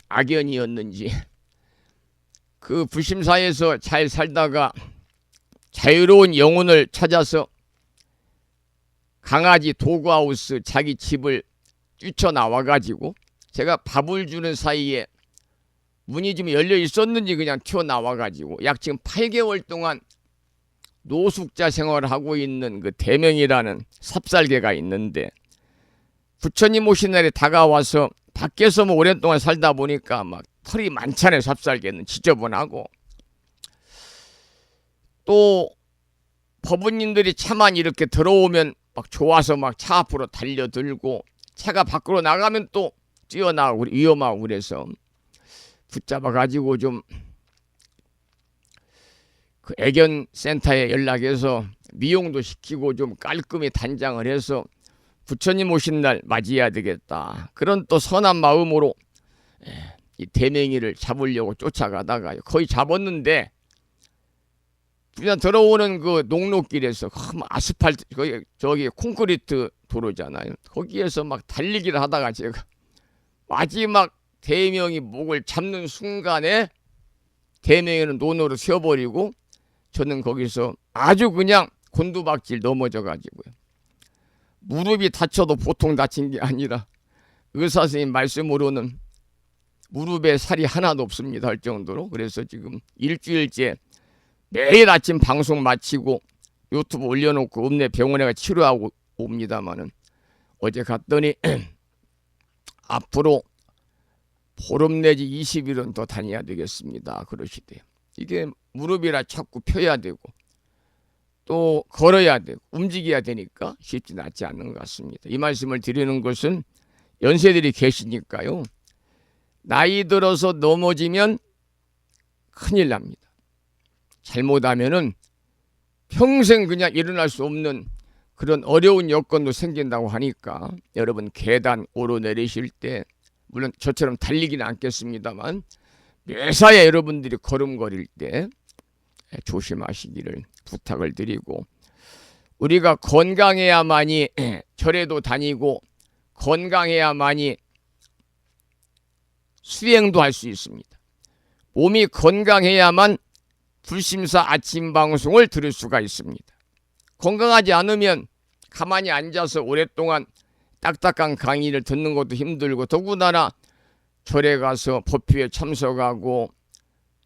악연이었는지 그 불심사에서 잘 살다가 자유로운 영혼을 찾아서 강아지 도그하우스 자기 집을 뛰쳐나와가지고 제가 밥을 주는 사이에 문이 좀 열려 있었는지 그냥 튀어나와가지고 약 지금 8개월 동안 노숙자 생활을 하고 있는 그 대명이라는 삽살개가 있는데 부처님 오신 날에 다가와서 밖에서 뭐 오랫동안 살다 보니까 막 털이 많잖아요. 삽살개는 지저분하고 또 법부님들이 차만 이렇게 들어오면 막 좋아서 막 차 앞으로 달려들고 차가 밖으로 나가면 또 뛰어나가고 위험하고 그래서 붙잡아가지고 좀 그 애견센터에 연락해서 미용도 시키고 좀 깔끔히 단장을 해서 부처님 오신 날 맞이해야 되겠다. 그런 또 선한 마음으로 이 대맹이를 잡으려고 쫓아가다가 거의 잡았는데 그냥 들어오는 그 농로길에서 아스팔트 저기 콘크리트 도로잖아요. 거기에서 막 달리기를 하다가 제가 마지막 대명이 목을 잡는 순간에 대명이는 논으로 세워버리고 저는 거기서 아주 그냥 곤두박질 넘어져가지고요. 무릎이 다쳐도 보통 다친 게 아니라 의사 선생님 말씀으로는 무릎에 살이 하나도 없습니다 할 정도로. 그래서 지금 일주일째 매일 아침 방송 마치고 유튜브 올려놓고 읍내 병원에 가 치료하고 옵니다마는 어제 갔더니 앞으로 보름 내지 20일은 더 다녀야 되겠습니다 그러시대요. 이게 무릎이라 자꾸 펴야 되고 또 걸어야 되고 움직여야 되니까 쉽지 않지 않는 것 같습니다. 이 말씀을 드리는 것은 연세들이 계시니까요. 나이 들어서 넘어지면 큰일 납니다. 잘못하면은 평생 그냥 일어날 수 없는 그런 어려운 여건도 생긴다고 하니까 여러분 계단 오르내리실 때 물론 저처럼 달리기는 않겠습니다만 매사에 여러분들이 걸음걸일 때 조심하시기를 부탁을 드리고 우리가 건강해야만이 절에도 다니고 건강해야만이 수행도 할 수 있습니다. 몸이 건강해야만 불심사 아침 방송을 들을 수가 있습니다. 건강하지 않으면 가만히 앉아서 오랫동안 딱딱한 강의를 듣는 것도 힘들고, 더군다나 절에 가서 법회에 참석하고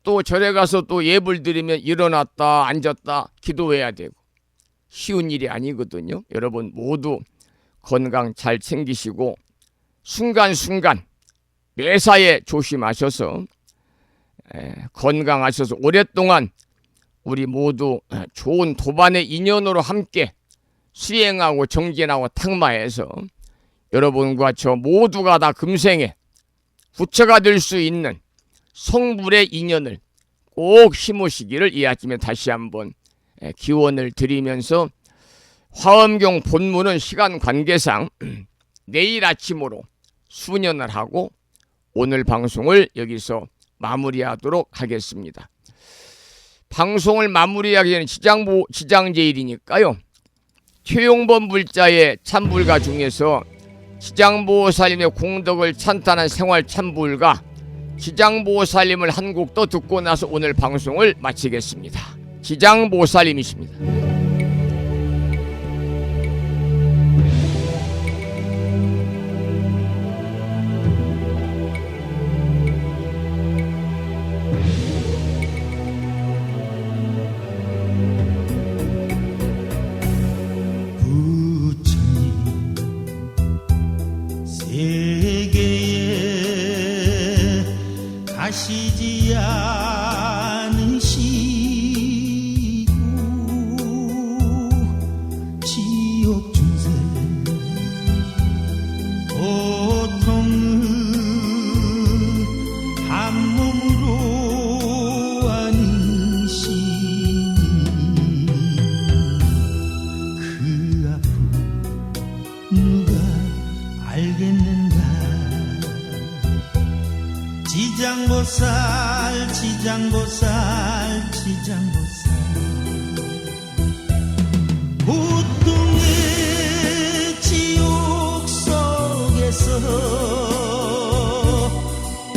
또 절에 가서 또 예불 드리면 일어났다 앉았다 기도해야 되고 쉬운 일이 아니거든요. 여러분 모두 건강 잘 챙기시고 순간순간 매사에 조심하셔서 건강하셔서 오랫동안 우리 모두 좋은 도반의 인연으로 함께 수행하고 정진하고 탁마해서 여러분과 저 모두가 다 금생에 부처가 될 수 있는 성불의 인연을 꼭 심으시기를 이 아침에 다시 한번 기원을 드리면서, 화엄경 본문은 시간 관계상 내일 아침으로 수년을 하고 오늘 방송을 여기서 마무리하도록 하겠습니다. 방송을 마무리하기 전에 지장제일이니까요. 최용범 불자의 참불가 중에서 지장보살님의 공덕을 찬탄한 생활 참불가 지장보살님을 한 곡 더 듣고 나서 오늘 방송을 마치겠습니다. 지장보살님이십니다. 세계에 가시지 않으시고 지옥 중생 고통을 한 몸으로 안으시니 그 아픔 누가 알겠는가. 지장보살 지장보살 지장보살 고통의 지옥 속에서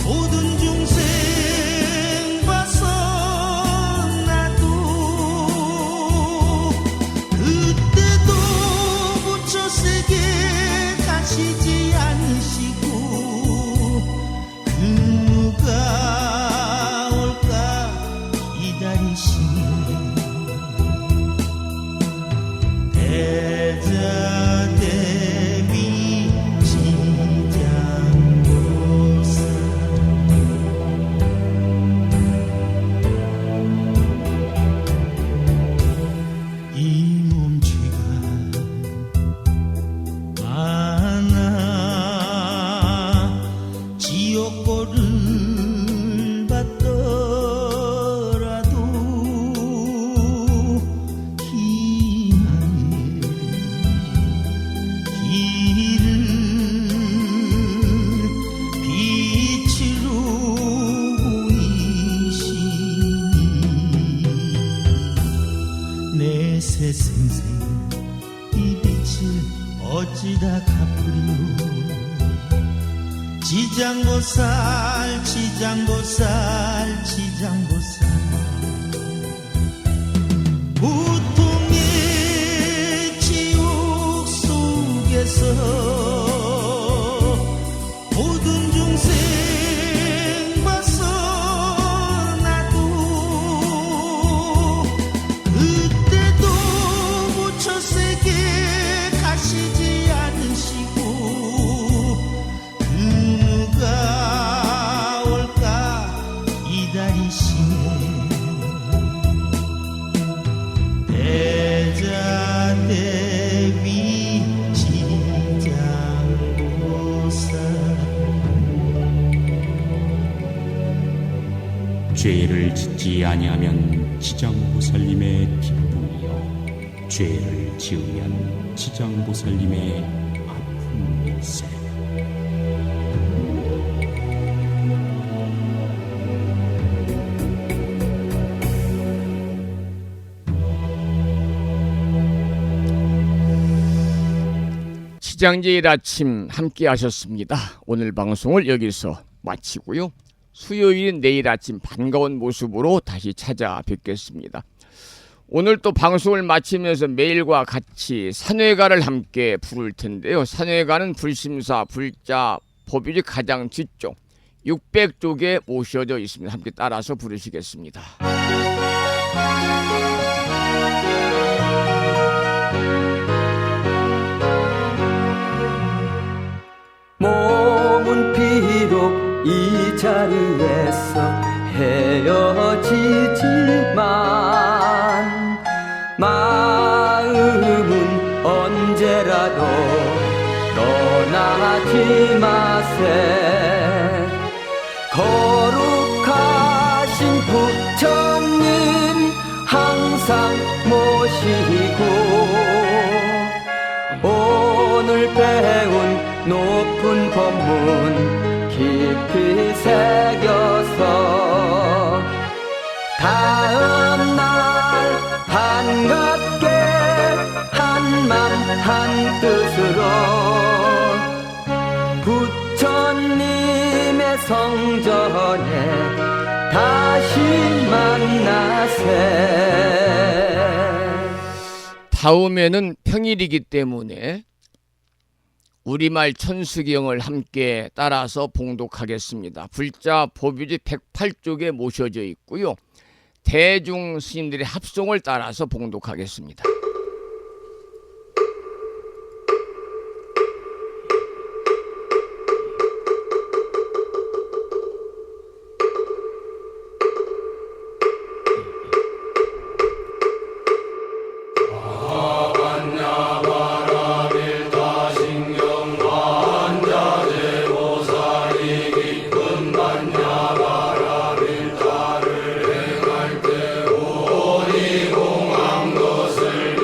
모든 중생 벗어나도 그때도 부처 세계 가시지 않으시고 누가 올까 기다리시네. 대자대비 지장보살 이 몸체가 많아 지옥고를 받더라도 희망의 길을 빛으로 보이시니 내 새생생 이 빛을 어찌다 갚으리요. 지장보살 지장보살 지장보살 고통의 지옥 속에서 모든 중생 벗어나도 그때도 부처 세계 가시지 않으시고 누가 올까 기다리시네. 대자대비 지장보살 죄를 짓지 아니하면 지장보살님의 기쁨이요 죄를 지으면 지장보살님의 아픔일세. 지장제일 아침 함께 하셨습니다. 오늘 방송을 여기서 마치고요. 수요일인 내일 아침 반가운 모습으로 다시 찾아뵙겠습니다. 오늘 또 방송을 마치면서 매일과 같이 산회가를 함께 부를 텐데요. 산회가는 불심사, 불자, 법유지 가장 뒤쪽 600쪽에 모셔져 있습니다. 함께 따라서 부르시겠습니다. 몸은 비록 이 자리에서 헤어지지만 마음은 언제라도 떠나지 마세. 거룩하신 부처님 항상 모시고 오늘 배운 높은 법문 깊이 새겨서 다음날 반갑게 한맘 한뜻으로 부처님의 성전에 다시 만나세. 다음에는 평일이기 때문에 우리말 천수경을 함께 따라서 봉독하겠습니다. 불자 법유지 108쪽에 모셔져 있고요. 대중 스님들의 합송을 따라서 봉독하겠습니다. 것을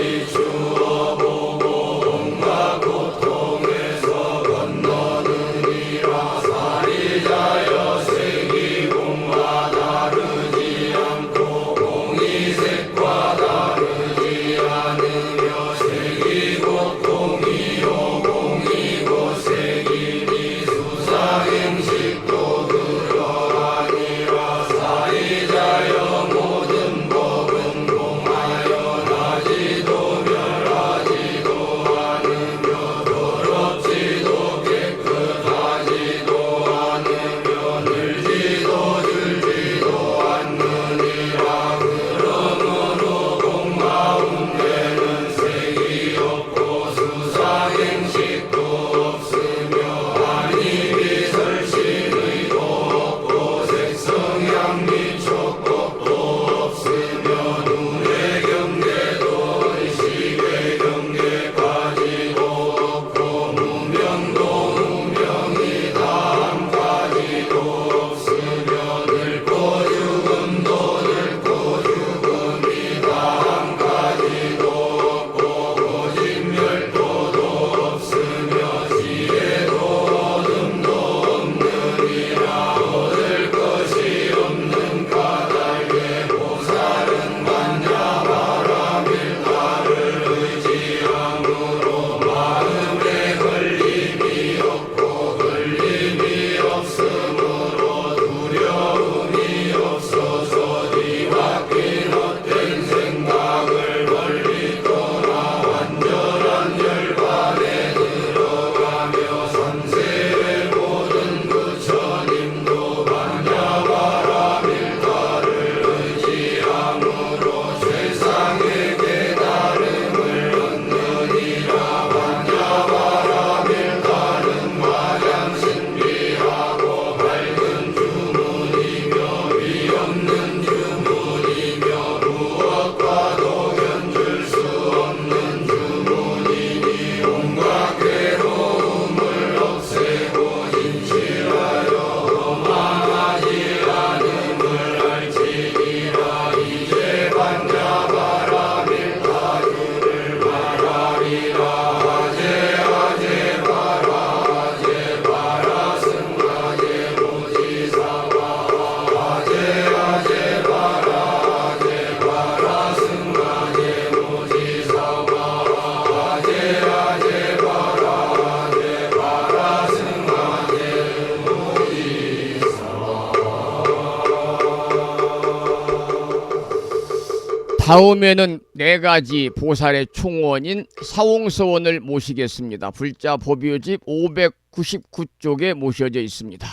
다음에는 4가지 보살의 총원인 사홍서원을 모시겠습니다. 불자 법요집 599쪽에 모셔져 있습니다.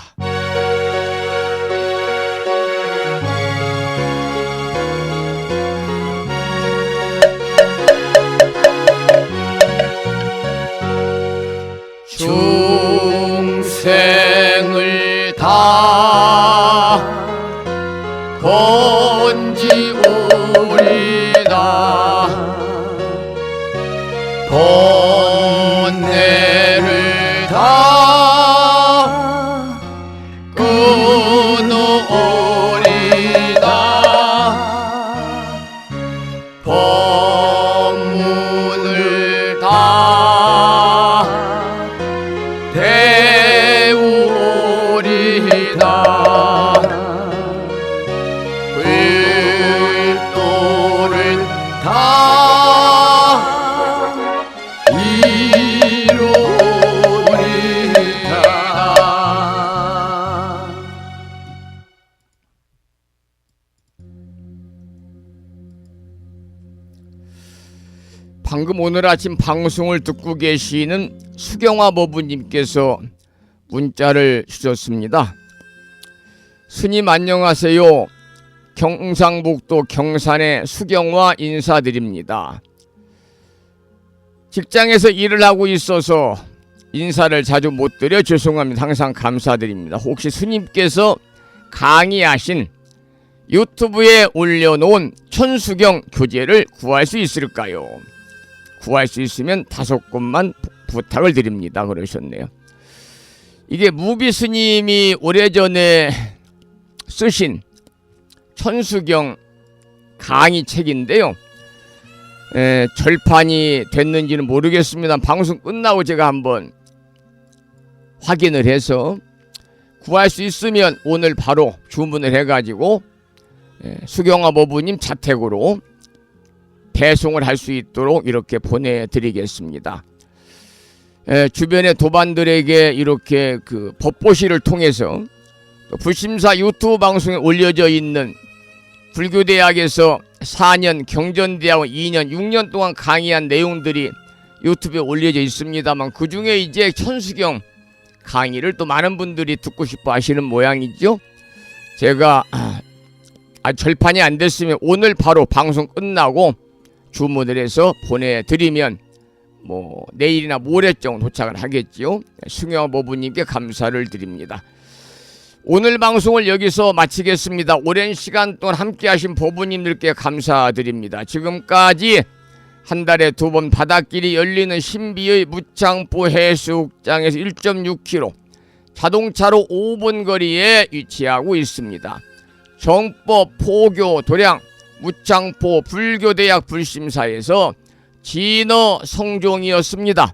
중생을 다 건지오리다 번뇌를 다 끊어오리다 법문을 다 배우리다 불도를 다 이루리다. 방금 오늘 아침 방송을 듣고 계시는 수경화 법부님께서 문자를 주셨습니다. 스님 안녕하세요. 경상북도 경산의 수경화 인사드립니다. 직장에서 일을 하고 있어서 인사를 자주 못 드려 죄송합니다. 항상 감사드립니다. 혹시 스님께서 강의하신 유튜브에 올려놓은 천수경 교재를 구할 수 있을까요? 구할 수 있으면 5권만 부탁을 드립니다. 그러셨네요. 이게 무비 스님이 오래전에 쓰신 천수경 강의 책인데요. 절판이 됐는지는 모르겠습니다. 방송 끝나고 제가 한번 확인을 해서 구할 수 있으면 오늘 바로 주문을 해가지고 수경화 법부님 자택으로 배송을 할 수 있도록 이렇게 보내드리겠습니다. 주변의 도반들에게 이렇게 그 법보시를 통해서 또 불심사 유튜브 방송에 올려져 있는 불교대학에서 4년, 경전대학원 2년, 6년 동안 강의한 내용들이 유튜브에 올려져 있습니다만 그 중에 이제 천수경 강의를 또 많은 분들이 듣고 싶어 하시는 모양이죠. 제가 절판이 안 됐으면 오늘 바로 방송 끝나고 주문을 해서 보내드리면 뭐 내일이나 모레쯤 도착을 하겠지요. 수경화 법부님께 감사를 드립니다. 오늘 방송을 여기서 마치겠습니다. 오랜 시간 동안 함께 하신 법부님들께 감사드립니다. 지금까지 한 달에 2번 바닷길이 열리는 신비의 무창포 해수욕장에서 1.6km 자동차로 5분 거리에 위치하고 있습니다. 정법, 포교, 도량, 무창포 불교대학 불심사에서 진어 성종이었습니다.